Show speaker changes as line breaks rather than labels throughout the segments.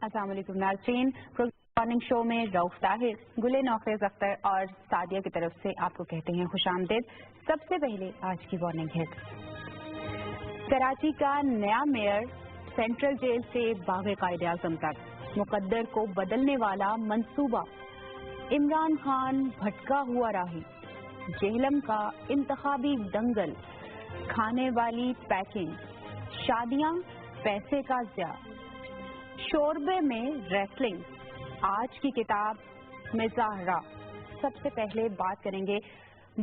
अस्सलाम वालेकुम नाज़रीन, मॉर्निंग शो में रऊफ ताहिर, गुले नौखेज़ अख्तर और सादिया की तरफ से आपको कहते हैं खुशामदीद। सबसे पहले आज की वार्निंग है। कराची का नया मेयर सेंट्रल जेल से बाग़े कायदे-आज़म तक, मुक़द्दर को बदलने वाला मंसूबा, इमरान खान भटका हुआ राही, जेहलम का इंतखाबी दंगल, खाने वाली पैकिंग, शादियां पैसे का ज़िया, शोरबे में रेसलिंग, आज की किताब मिज़ाहरा। सबसे पहले बात करेंगे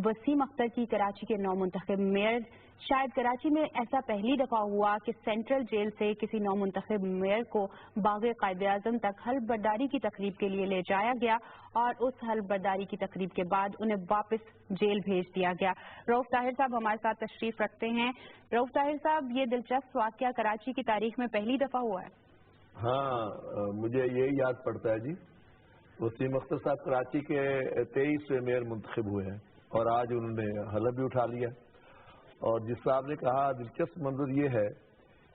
वसीम अख्तर की, कराची के नौमुंतखब मेयर। शायद कराची में ऐसा पहली दफा हुआ कि सेंट्रल जेल से किसी नौमुंतखब मेयर को बाग़े कायदे-आज़म तक हल्फ बर्दारी की तकरीब के लिए ले जाया गया और उस हल्फ बर्दारी की तकरीब के बाद उन्हें वापस जेल भेज दिया गया। रऊफ ताहिर साहब हमारे साथ तशरीफ रखते हैं। रऊफ ताहिर साहब, ये दिलचस्प वाक़या कराची की तारीख में पहली दफा हुआ है।
हाँ, मुझे यही याद पड़ता है जी। वसीम अख्तर साहब कराची के 23वें मेयर मुंतखब हुए हैं और आज उन्होंने हलफ भी उठा लिया। और जिस साहब ने कहा, दिलचस्प मंजर ये है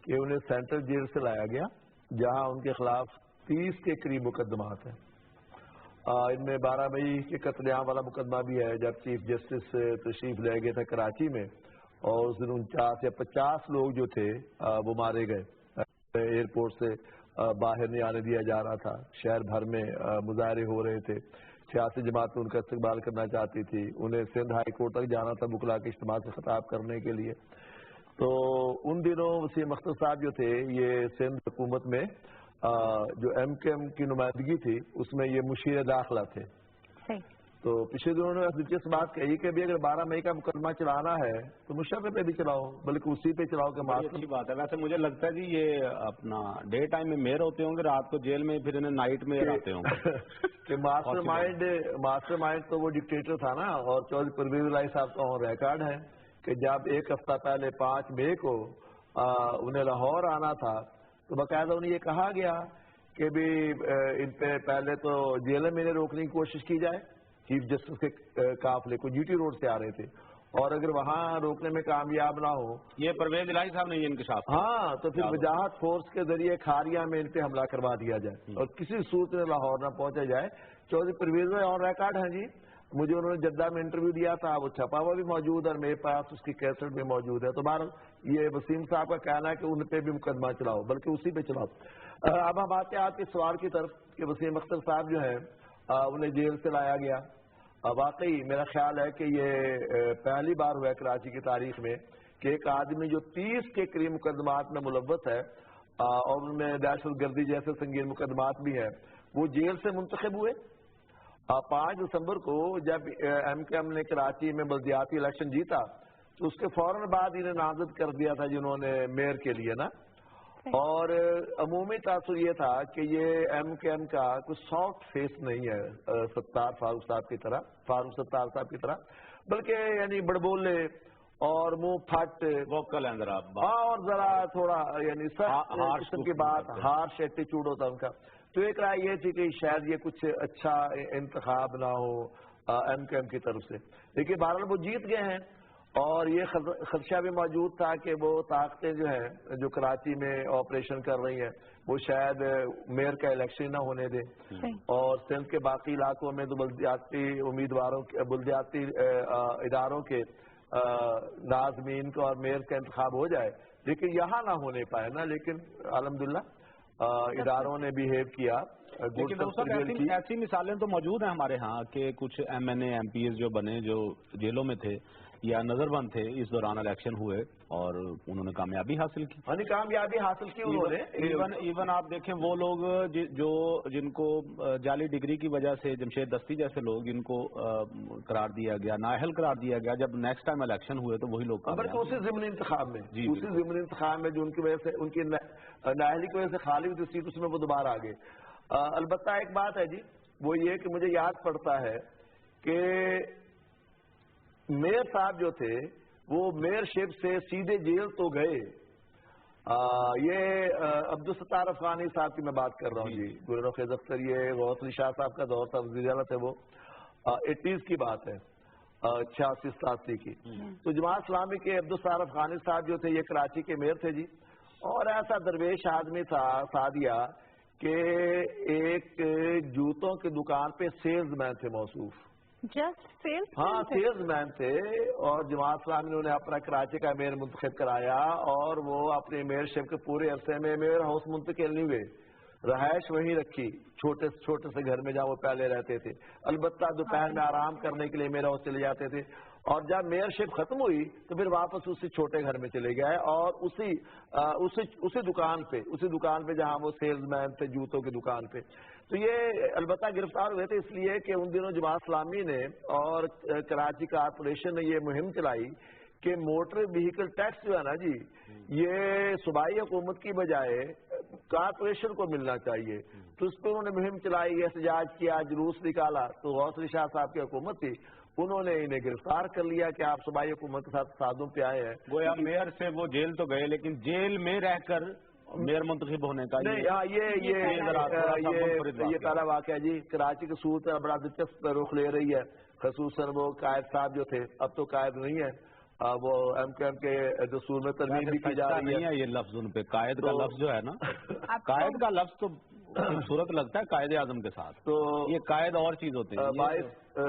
कि उन्हें सेंट्रल जेल से लाया गया जहां उनके खिलाफ 30 के करीब मुकदमात हैं। इनमें 12 मई के कत्लेआम वाला मुकदमा भी है जब चीफ जस्टिस तशरीफ ले गए थे कराची में और उस दिन 49 या 50 लोग जो थे वो मारे गए। एयरपोर्ट से बाहर नहीं आने दिया जा रहा था, शहर भर में मुजाहरे हो रहे थे, सियासी जमात उनका इस्तकबाल करना चाहती थी, उन्हें सिंध हाई कोर्ट तक जाना था बुकला के इज्तिमा से खिताब करने के लिए। तो उन दिनों वसीम अख्तर साहब जो थे ये सिंध हुकूमत में जो MKM की नुमाइंदगी थी उसमें ये मुशीर दाखिला थे। तो पिछले दिनों ने दिलचस्प बात कही कि अभी अगर 12 मई का मुकदमा चलाना है तो मुशर्रफ पे भी चलाओ, बल्कि उसी पे चलाओ के मास्टर।
अच्छी बात है। वैसे मुझे लगता है जी ये अपना डे टाइम में मेयर होते होंगे, रात को जेल में, फिर इन्हें नाइट में आते होंगे
कि मास्टर माइंड तो वो डिक्टेटर था ना। और चौधरी परवेज इलाही साहब का ऑन रिकॉर्ड है कि जब एक हफ्ता पहले 5 मई को उन्हें लाहौर आना था तो बाकायदा उन्हें ये कहा गया कि भी इन पे पहले तो जेल में रोकने की कोशिश की जाए। चीफ जस्टिस के काफिले को GT रोड से आ रहे थे और अगर वहां रोकने में कामयाब ना हो,
ये परवेज इलाही साहब ने ये इंकशाफ,
हाँ, तो फिर वजाहत फोर्स के जरिए खारिया में इन पे हमला करवा दिया जाए और किसी सूरत में लाहौर ना पहुंचा जाए। चौधरी परवेज ऑन रिकॉर्ड हैं जी। मुझे उन्होंने जद्दा में इंटरव्यू दिया था, वो छपा हुआ भी मौजूद है और मेरे पास उसकी कैसेट भी मौजूद है। तो बहरहाल ये वसीम साहब का कहना है कि उन पे भी मुकदमा चलाओ, बल्कि उसी पे चलाओ। अब हम आते हैं आपके सवाल की तरफ कि वसीम अख्तर साहब जो है उन्हें जेल से लाया गया। वाकई मेरा ख्याल है कि ये पहली बार हुआ है कराची की तारीख में कि एक आदमी जो 30 के करीब मुकदमात में मुलव्वस है और उनमें दहशत गर्दी जैसे संगीन मुकदमात भी हैं, वो जेल से मुंतखब हुए। 5 दिसंबर को जब MKM ने कराची में बल्दियाती इलेक्शन जीता तो उसके फौरन बाद इन्हें नामजद कर दिया था जिन्होंने मेयर के लिए ना। और अमूमी तासुर ये था कि ये MKM का कुछ सॉफ्ट फेस नहीं है सत्तार फारूक साहब की तरह, सत्तार साहब की तरह, बल्कि यानी बड़बोले और मुंह फट
वोकल है जरा,
और जरा थोड़ा यानी किस्म की बात, हार्श एटीट्यूड होता उनका। तो एक राय ये थी कि शायद ये कुछ अच्छा इंतखाब ना हो MKM की तरफ से, लेकिन बहरहाल वो जीत गए हैं। और ये खदशा भी मौजूद था कि वो ताकतें जो हैं जो कराची में ऑपरेशन कर रही हैं वो शायद मेयर का इलेक्शन ना होने दे और सिंध के बाकी इलाकों में तो बल्दियाती उम्मीदवारों बल्दियाती इदारों के नाज़मीन का और मेयर का इंतखाब हो जाए, लेकिन यहाँ ना होने पाए ना। लेकिन अल्हम्दुलिल्लाह इदारों ने बिहेव किया।
लेकिन ऐसी मिसालें तो मौजूद हैं हमारे यहाँ के कुछ MNA MPs जो बने, जो जेलों में थे या नजरबंद थे, इस दौरान इलेक्शन हुए और उन्होंने कामयाबी हासिल की।
कामयाबी हासिल की उन्होंने।
इवन आप देखें वो लोग जिनको जाली डिग्री की वजह से जमशेद दस्ती जैसे लोग जिनको करार दिया गया, नाअहल करार दिया गया, जब नेक्स्ट टाइम इलेक्शन हुए तो वही लोग
उसी ज़िमनी इंतखाब में जो उनकी वजह से उनकी नाअहली की वजह से खाली हुई सीट उसमें वो दोबारा आ गए। अलबत्ता एक बात है जी, वो ये कि मुझे याद पड़ता है कि मेयर साहब जो थे वो मेयरशिप से सीधे जेल तो गए। ये अब्दुल सत्तार अफगानी साहब की मैं बात कर रहा हूँ जी, गुल नौखेज़ अख्तर, ये गौस अली शाह साहब का दौर था, वज़ीर आला थे वो, 80s की बात है, 86-87 की। तो जमात इस्लामी के अब्दुल सत्तार अफगानी साहब जो थे ये कराची के मेयर थे जी। और ऐसा दरवेश आदमी था सादिया کہ ایک جوتوں کی دکان پہ سیلز مین تھے موصوف.
Just sales?
ہاں سیلز مین تھے, اور جماعت اسلامی نے انہیں اپنا کراچی کا میئر منتخب کرایا, اور وہ اپنے میئر شپ کے پورے عرصے میں میئر ہاؤس منتقل نہیں ہوئے, رہائش وہیں رکھی چھوٹے سے گھر میں جہاں وہ پہلے رہتے تھے. البتہ دوپہر میں آرام کرنے کے لیے میئر ہاؤس چلے جاتے تھے, اور جب میئر شپ ختم ہوئی تو پھر واپس اسی چھوٹے گھر میں چلے گئے, اور اسی دکان پہ جہاں وہ سیلز مین تھے جوتوں کی دکان پہ. تو یہ البتہ گرفتار ہوئے تھے اس لیے کہ ان دنوں جماعت اسلامی نے اور کراچی کارپوریشن نے یہ مہم چلائی کہ موٹر وہیکل ٹیکس جو ہے نا جی, یہ صوبائی حکومت کی بجائے کارپوریشن کو ملنا چاہیے. تو اس پہ انہوں نے مہم چلائی, احتجاج کیا, جلوس نکالا. تو غوث علی شاہ صاحب کی حکومت تھی, انہوں نے انہیں گرفتار کر لیا کہ آپ صوبائی حکومت کے ساتھ تصادم پہ آئے ہیں.
گویا میئر سے وہ جیل تو گئے, لیکن جیل میں رہ کر میئر منتخب ہونے کا
یہ پہلا واقعہ جی. کراچی کی صورت بڑا دلچسپ رخ لے رہی ہے, خصوصاً وہ قائد صاحب جو تھے, اب تو قائد نہیں ہے, وہ ایم کیو ایم کے دستور میں ترمیم بھی کی جا رہی ہے.
یہ لفظ ان پہ قائد کا لفظ جو ہے نا, قائد کا لفظ تو خوبصورت لگتا ہے قائد اعظم کے ساتھ, تو یہ قائد اور چیز ہوتے ہیں.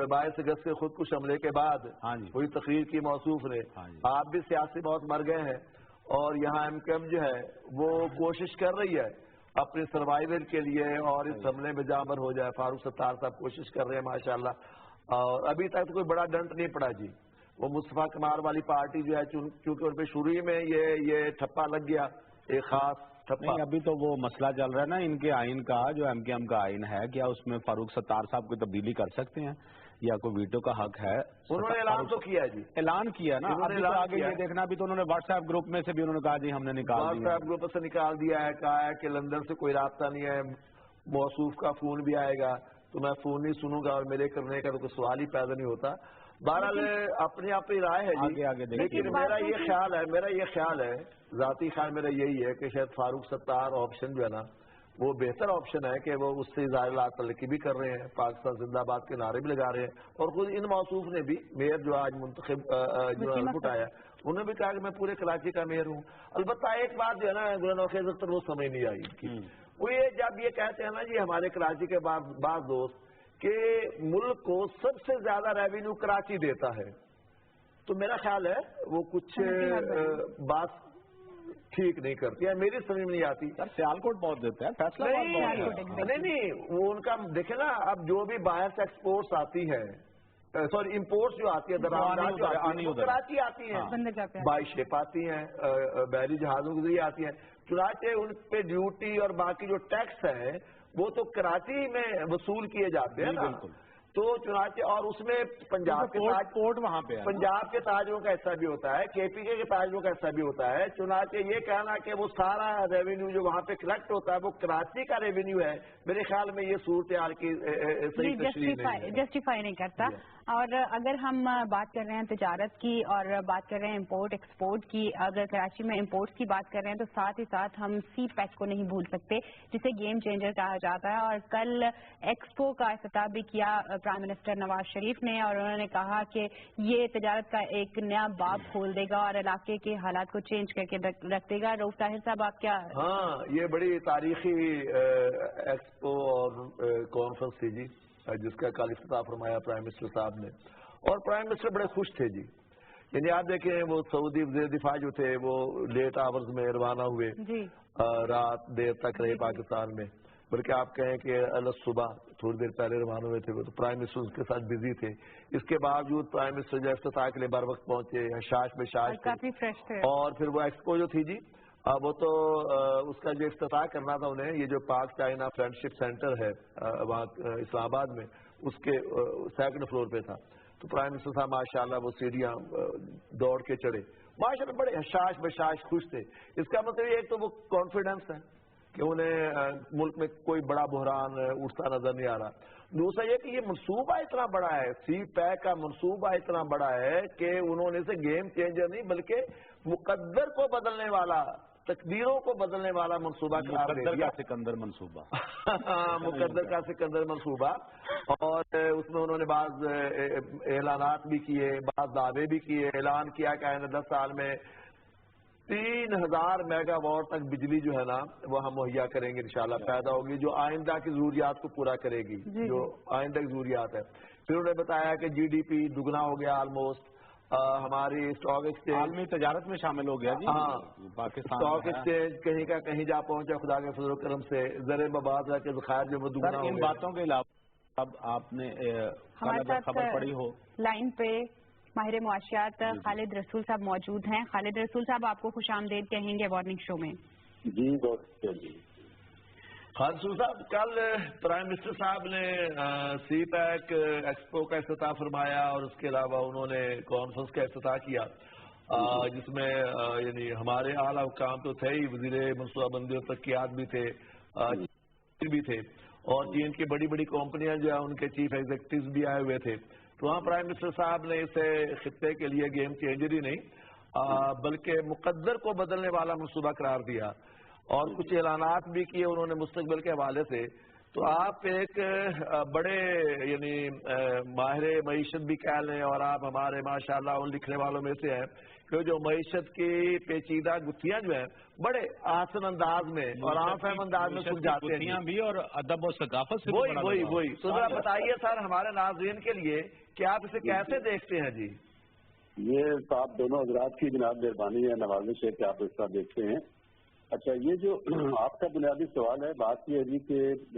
22 اگست کے خودکش حملے کے بعد وہی تقریر کی موصوف نے, آپ بھی سیاسی بہت مر گئے ہیں, اور یہاں ایم کیو ایم جو ہے وہ کوشش کر رہی ہے اپنے سروائیول کے لیے, اور اس حملے میں جاں بر ہو جائے. فاروق ستار صاحب کوشش کر رہے ہیں ماشاءاللہ, اور ابھی تک تو کوئی بڑا ڈنٹ نہیں پڑا جی. وہ مصطفیٰ کمار والی پارٹی جو ہے چونکہ ان پہ شروع میں یہ ٹھپا لگ گیا, ایک خاص ٹھپا.
ابھی تو وہ مسئلہ چل رہا ہے نا ان کے آئین کا, جو ایم کیو ایم کا آئین ہے, کیا اس میں فاروق ستار صاحب کو تبدیلی کر سکتے ہیں یا کوئی ویٹو کا حق ہے؟
انہوں نے اعلان تو کیا جی,
اعلان کیا نا. آگے یہ دیکھنا بھی تو انہوں نے واٹس ایپ گروپ میں سے بھی انہوں نے کہا جی ہم نے نکال دیا,
واٹس ایپ گروپ سے نکال دیا ہے. کہا ہے کہ لندن سے کوئی رابطہ نہیں ہے, موصوف کا فون بھی آئے گا تو میں فون نہیں سنوں گا, اور میرے کرنے کا تو کوئی سوال ہی پیدا نہیں ہوتا. بہرحال اپنی آپ کی رائے ہے جی, لیکن میرا یہ خیال ہے ذاتی خیال میرا یہی ہے کہ شاید فاروق ستار آپشن جو ہے نا وہ بہتر آپشن ہے, کہ وہ اس سے ظاہر تلقی بھی کر رہے ہیں, پاکستان زندہ آباد کے نعرے بھی لگا رہے ہیں, اور خود ان موصوف نے بھی, میئر جو آج منتخب جو اٹھایا, انہوں نے بھی کہا کہ میں پورے کراچی کا میئر ہوں. البتہ ایک بات جو ہے نا گل نوخیز اختر وہ سمجھ نہیں آئی, وہ یہ جب یہ کہتے ہیں نا جی ہمارے کراچی کے بعض دوست کہ ملک کو سب سے زیادہ ریونیو کراچی دیتا ہے, تو میرا خیال ہے وہ کچھ بات ٹھیک نہیں کرتی ہے, میری سمجھ میں نہیں آتی.
سیالکوٹ بہت دیتا ہے, فیصلہ
نہیں, وہ ان کا دیکھیں نا, اب جو بھی باہر سے ایکسپورٹس آتی ہے, سوری امپورٹس جو آتی ہے کراچی آتی ہیں, بائی شپ آتی ہیں, بحری جہازوں کے ذریعے آتی ہیں, چنانچہ ان پہ ڈیوٹی اور باقی جو ٹیکس ہے وہ تو کراچی میں وصول کیے جاتے ہیں نا. تو چنانچہ اور اس میں پنجاب کے
پورٹ وہاں پہ
پنجاب کے تاجروں کا حصہ بھی ہوتا ہے, کے پی کے تاجروں کا حصہ بھی ہوتا ہے. چنانچہ یہ کہنا کہ وہ سارا ریونیو جو وہاں پہ کلیکٹ ہوتا ہے وہ کراچی کا ریونیو ہے, میرے خیال میں یہ صورتحال کی صحیح تشریح
جسٹیفائی نہیں کرتا. اور اگر ہم بات کر رہے ہیں تجارت کی اور بات کر رہے ہیں امپورٹ ایکسپورٹ کی, اگر کراچی میں امپورٹس کی بات کر رہے ہیں تو ساتھ ہی ساتھ ہم سی پیک کو نہیں بھول سکتے جسے گیم چینجر کہا جاتا ہے. اور کل ایکسپو کا افتتاح بھی کیا پرائم منسٹر نواز شریف نے, اور انہوں نے کہا کہ یہ تجارت کا ایک نیا باب کھول دے گا اور علاقے کے حالات کو چینج کر کے رکھ دے گا. رؤوف طاہر صاحب آپ کیا؟
ہاں, یہ بڑی تاریخی ایکسپو اور کانفرنس تھی جی, جس کا کل افتتاح فرمایا پرائم منسٹر صاحب نے, اور پرائم منسٹر بڑے خوش تھے جی. یعنی آپ دیکھیں وہ سعودی وزیر دفاع جو تھے وہ لیٹ آورز میں روانہ ہوئے, رات دیر تک رہے پاکستان میں, بلکہ آپ کہیں کہ صبح تھوڑی دیر پہلے روانہ ہوئے تھے. وہ تو پرائم منسٹر اس کے ساتھ بزی تھے. اس کے باوجود پرائم منسٹر جو افتتاح کے لیے بر وقت پہنچے, حشاش بشاش
کافی فریش تھے.
اور پھر وہ ایکسپو جو تھی جی, وہ تو اس کا جو افتتاح کرنا تھا انہیں, یہ جو پاک چائنا فرینڈشپ سینٹر ہے وہاں اسلام آباد میں, اس کے سیکنڈ فلور پہ تھا. تو پرائم منسٹر صاحب ماشاءاللہ وہ سیڑھیاں دوڑ کے چڑھے, ماشاءاللہ بڑے حشاش بشاش خوش تھے. اس کا مطلب یہ ایک تو وہ کانفیڈنس ہے کہ انہیں ملک میں کوئی بڑا بحران اٹھتا نظر نہیں آ رہا. دوسرا یہ کہ یہ منصوبہ اتنا بڑا ہے, سی پیک کا منصوبہ اتنا بڑا ہے کہ انہوں نے اسے گیم چینجر نہیں بلکہ مقدر کو بدلنے والا, تقدیروں کو بدلنے والا منصوبہ قرار دے دیا.
سکندر منصوبہ
مقدر کا سکندر منصوبہ. اور اس میں انہوں نے بعض اعلانات بھی کیے, بعض دعوے بھی کیے. اعلان کیا کہ آئندہ 10 سال میں 3000 میگا واٹ تک بجلی جو ہے نا وہ ہم مہیا کریں گے انشاءاللہ، پیدا ہوگی جو آئندہ کی ضروریات کو پورا کرے گی، جو آئندہ کی ضروریات ہے۔ پھر انہوں نے بتایا کہ جی ڈی پی دگنا ہو گیا آلموسٹ، ہماری اسٹاک ایکسچینج
عالمی تجارت میں شامل ہو گیا جی،
ہاں
پاکستان
اسٹاک ایکسچینج کہیں کا کہیں جا پہنچا خدا کے فضل و کرم سے، زر مبادلہ کے ذخائر جو وہ دگنا ہو
ان
گیا۔
باتوں کے علاوہ اب آپ نے
ہمارے ساتھ
خبر پڑی ہو
لائن پہ ماہر معاشیات خالد رسول صاحب موجود ہیں۔ خالد رسول صاحب آپ کو خوش آمدید کہیں گے مارننگ شو میں۔
جی بہت جی
خالد رسول صاحب، کل پرائم منسٹر صاحب نے سی پیک ایکسپو کا افتتاح فرمایا اور اس کے علاوہ انہوں نے کانفرنس کا افتتاح کیا، جس میں یعنی ہمارے اعلیٰ حکام تو تھے ہی، وزیر منصوبہ بندی اور ترقیات بھی تھے، بھی تھے، اور چین کی بڑی بڑی کمپنیاں جو ہے ان کے چیف ایگزیکٹوز بھی آئے ہوئے تھے۔ تو وہاں پرائم منسٹر صاحب نے اسے خطے کے لیے گیم چینجر ہی نہیں بلکہ مقدر کو بدلنے والا منصوبہ قرار دیا، اور کچھ اعلانات بھی کیے انہوں نے مستقبل کے حوالے سے۔ تو آپ ایک بڑے یعنی ماہر معیشت بھی کہہ لیں، اور آپ ہمارے ماشاءاللہ ان لکھنے والوں میں سے ہیں کہ جو معیشت کی پیچیدہ گتھیاں جو ہیں بڑے آسن انداز میں اور عام فہم انداز میں سمجھاتے ہیں
بھی، اور ادب و ثقافت سے
وہی تو ذرا بتائیے سر ہمارے ناظرین کے لیے کہ آپ اسے کیسے دیکھتے ہیں جی؟
یہ تو آپ دونوں حضرات کی جناب مہربانی ہے، نوازش ہے کہ آپ اس طرح دیکھتے ہیں۔ اچھا، یہ جو آپ کا بنیادی سوال ہے، بات یہ ہے جی کہ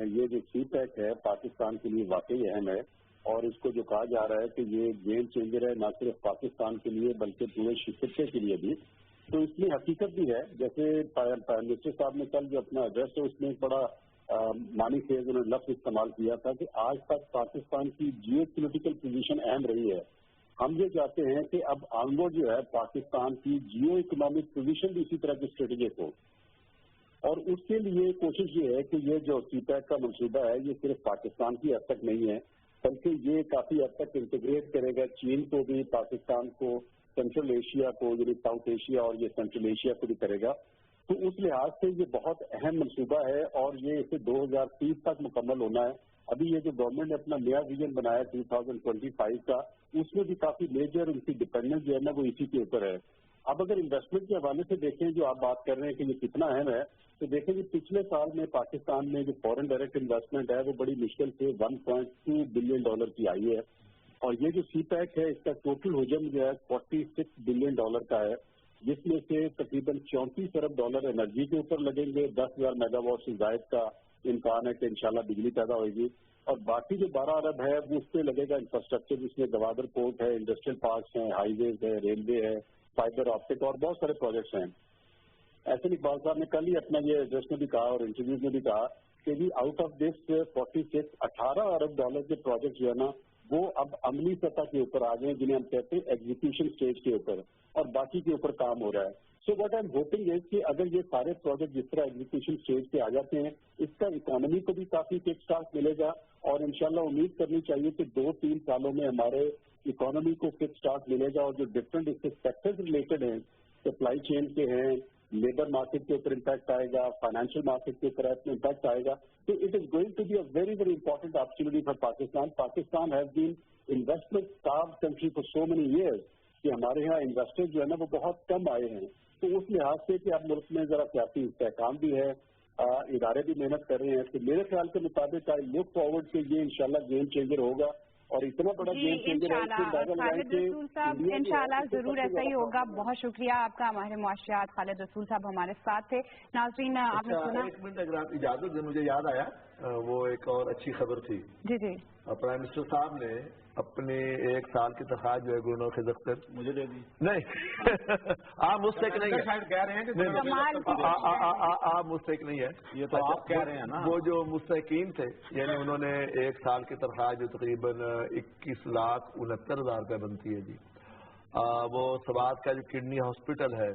یہ جو سی پیک ہے پاکستان کے لیے واقعی اہم ہے، اور اس کو جو کہا جا رہا ہے کہ یہ گیم چینجر ہے نہ صرف پاکستان کے لیے بلکہ پورے خطے کے لیے بھی، تو اس میں حقیقت بھی ہے۔ جیسے پرائم منسٹر صاحب نے کل جو اپنا ایڈریس ہے اس میں ایک بڑا معنی خیز انہوں نے لفظ استعمال کیا تھا کہ آج تک پاکستان کی جیو پولیٹیکل پوزیشن اہم رہی ہے، ہم یہ چاہتے ہیں کہ اب آنورڈ جو ہے پاکستان کی جیو اکنامک پوزیشن بھی اسی طرح کی اسٹریٹجک ہو، اور اس کے لیے کوشش یہ ہے کہ یہ جو سی پیک کا منصوبہ ہے یہ صرف پاکستان کی حد تک نہیں ہے بلکہ یہ کافی حد تک انٹیگریٹ کرے گا چین کو بھی، پاکستان کو، سینٹرل ایشیا کو یعنی ساؤتھ ایشیا اور یہ سینٹرل ایشیا کو بھی کرے گا۔ تو اس لحاظ سے یہ بہت اہم منصوبہ ہے، اور یہ اسے 2030 تک مکمل ہونا ہے۔ ابھی یہ جو گورنمنٹ نے اپنا نیا ویژن بنایا 2025 کا، اس میں بھی کافی میجر ان کی ڈپینڈنس جو ہے نا وہ اسی کے اوپر ہے۔ اب اگر انویسٹمنٹ کے حوالے سے دیکھیں جو آپ بات کر رہے ہیں کہ یہ کتنا اہم ہے، تو دیکھیں کہ پچھلے سال میں پاکستان میں جو فورن ڈائریکٹ انویسٹمنٹ ہے وہ بڑی مشکل سے $1.2 بلین کی آئی ہے، اور یہ جو سی پیک ہے اس کا ٹوٹل حجم جو ہے $46 بلین کا ہے، جس میں سے تقریباً $34 ارب انرجی کے اوپر لگیں گے، 10,000 میگا واٹ سے زائد کا امکان ہے کہ انشاءاللہ بجلی پیدا ہوئے گی، اور باقی جو 12 ارب ہے وہ اس پہ لگے گا انفراسٹرکچر، جس میں گوادر پورٹ ہے، انڈسٹریل پارکس ہیں، ہائی ویز ہے، ریلوے ہے، فائبر آپٹک اور بہت سارے پروجیکٹس ہیں۔ ایسے اقبال صاحب نے کل ہی اپنا یہ ایڈریس میں بھی کہا اور انٹرویوز میں بھی کہا کہ جی آؤٹ آف دس 18 ارب کے پروجیکٹ جو ہے نا وہ اب عملی سطح کے اوپر آ گئے، جنہیں ہم کہتے ہیں ایگزیکیوشن اسٹیج کے اوپر، اور باقی کے اوپر کام ہو رہا ہے۔ So what I am hoping ہے کہ اگر یہ سارے پروجیکٹ جس طرح ایگزیکیوشن اسٹیج پہ آ جاتے ہیں، اس کا اکانومی کو بھی کافی کک اسٹارٹ ملے گا، اور انشاءاللہ امید کرنی چاہیے کہ 2-3 سالوں میں ہمارے اکانومی کو کک اسٹارٹ ملے گا، اور جو ڈفرینٹ اس کے سیکٹرز ریلیٹڈ ہیں، سپلائی چین کے ہیں، لیبر مارکیٹ کے اوپر امپیکٹ آئے گا، فائنینشیل مارکیٹ کے اوپر امپیکٹ آئے گا، تو it is going to be a very very important opportunity for Pakistan. Pakistan has been investment starved country for so many years کہ ہمارے یہاں انویسٹر جو ہے نا وہ بہت کم آئے ہیں، تو اس لحاظ سے کہ اب ملک میں ذرا سیاسی استحکام بھی ہے، ادارے بھی محنت کر رہے ہیں، تو میرے خیال کے مطابق آئی لک فارورڈ کہ یہ انشاءاللہ گیم چینجر ہوگا، اور اتنا بڑا گیم چینجر ہے کہ
خالد رسول صاحب انشاءاللہ ضرور ایسا ہی ہوگا۔ بہت شکریہ آپ کا، ماہر معاشیات خالد رسول صاحب ہمارے ساتھ تھے۔ ناظرین آپ نے سنا،
ایک منٹ اگر آپ اجازت دیں، مجھے یاد آیا وہ ایک اور اچھی خبر تھی۔
جی جی،
پرائم منسٹر صاحب نے اپنے 1 سال کی تنخواہ جو ہے گورنر خزر
مجھے دے دی
نہیں آپ مستحق نہیں ہے،
شاید کہہ رہے ہیں کہ
آپ مستحق نہیں ہے،
یہ تو آپ کہہ رہے ہیں نا۔
وہ جو مستحقین تھے یعنی انہوں نے 1 سال کی تنخواہ جو تقریباً 21,69,000 بنتی ہے جی، وہ سوات کا جو کڈنی ہاسپٹل ہے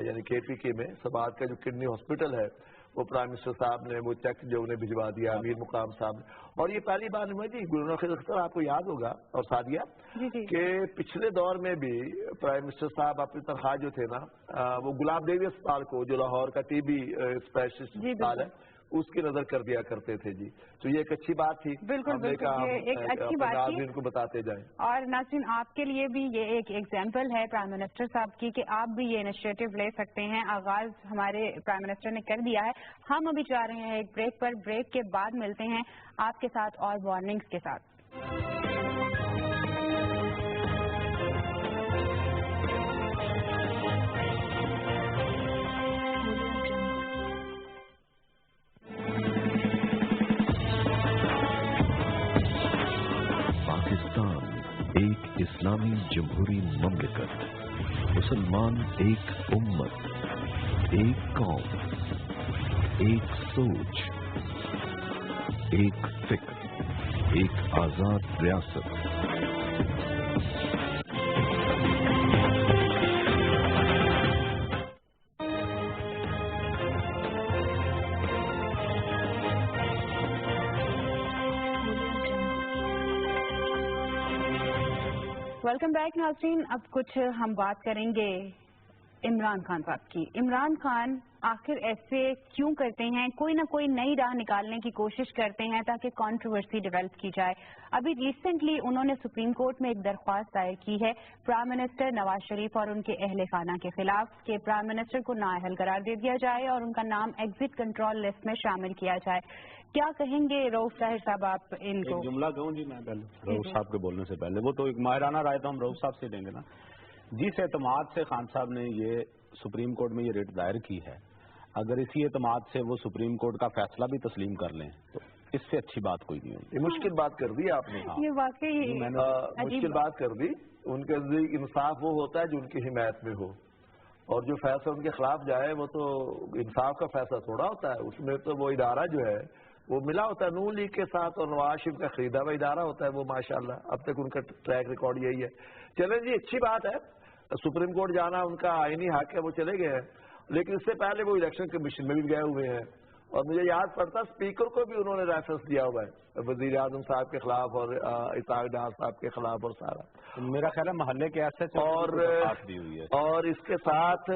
یعنی KPK میں سوات کا جو کڈنی ہاسپٹل ہے وہ پرائم منسٹر صاحب نے وہ چیک جو انہیں بھجوا دیا امیر مقام صاحب نے، اور یہ پہلی بار نہیں ہوا جی، گورنر خزر اختر آپ کو یاد ہوگا اور سعدیہ کہ پچھلے دور میں بھی پرائم منسٹر صاحب اپنی تنخواہ جو تھے نا وہ گلاب دیوی اسپتال کو جو لاہور کا TB اسپیشلسٹ اسپتال ہے उसकी नजर कर दिया करते थे जी। तो ये एक अच्छी बात थी,
बिल्कुल बिल्कुल, ये एक अच्छी बात थी
इनको बताते जाएं।
और नाज़रीन, आपके लिए भी ये एक एग्जाम्पल है प्राइम मिनिस्टर साहब की कि आप भी ये इनिशिएटिव ले सकते हैं। आगाज हमारे प्राइम मिनिस्टर ने कर दिया है। हम अभी जा रहे हैं एक ब्रेक पर, ब्रेक के बाद मिलते हैं आपके साथ और वार्निंग्स के साथ।
एक इस्लामी जमहूरी ममलिकत, मुसलमान एक उम्मत, एक कौम, एक सोच, एक फिक्र, एक आजाद रियासत।
वेलकम बैक नाज़रीन। अब कुछ हम बात करेंगे इमरान खान साहब की। इमरान खान आखिर ऐसे क्यों करते हैं? कोई ना कोई नई राह निकालने की कोशिश करते हैं ताकि कंट्रोवर्सी डेवलप की जाए। अभी रिसेंटली उन्होंने सुप्रीम कोर्ट में एक दरख्वास्त दायर की है प्राइम मिनिस्टर नवाज शरीफ और उनके अहले खाना के खिलाफ कि प्राइम मिनिस्टर को नाअहल करार दे दिया जाए और उनका नाम एग्जिट कंट्रोल लिस्ट में शामिल किया जाए। क्या कहेंगे रऊफ ताहिर साहब आप इनको?
एक जुमला कहूँ जी मैं पहले रऊफ साहब के बोलने से पहले, वो तो एक माहिराना राय तो हम रऊफ साहब से देंगे ना। जिस एतमाद से खान साहब ने ये सुप्रीम कोर्ट में ये रिट दायर की है, अगर इसी एतमाद से वो सुप्रीम कोर्ट का फैसला भी तस्लीम कर लें तो इससे अच्छी बात कोई नहीं होगी।
ये मुश्किल बात कर दी आपने।
ये वाकई
मुश्किल बात कर दी। उनके नजदीक इंसाफ वो होता है जो उनकी हिमायत में हो, और जो फैसला उनके खिलाफ जाए वो तो इंसाफ का फैसला थोड़ा होता है। उसमें तो वो इदारा जो है वो मिला होता है नून लीग के साथ, और नवाज शरीफ का खरीदा हुआ इदारा होता है वो, माशाल्लाह अब तक उनका ट्रैक रिकॉर्ड यही है। चलें जी, अच्छी बात है, सुप्रीम कोर्ट जाना उनका आईनी हक है, वो चले गए हैं। लेकिन इससे पहले वो इलेक्शन कमीशन में भी गए हुए हैं, और मुझे याद पड़ता स्पीकर को भी उन्होंने रेफरेंस दिया हुआ है वजीर आजम साहब के खिलाफ और इताक डार साहब के खिलाफ और सारा।
मेरा ख्याल है महल्ले के ऐसे
और इसके साथ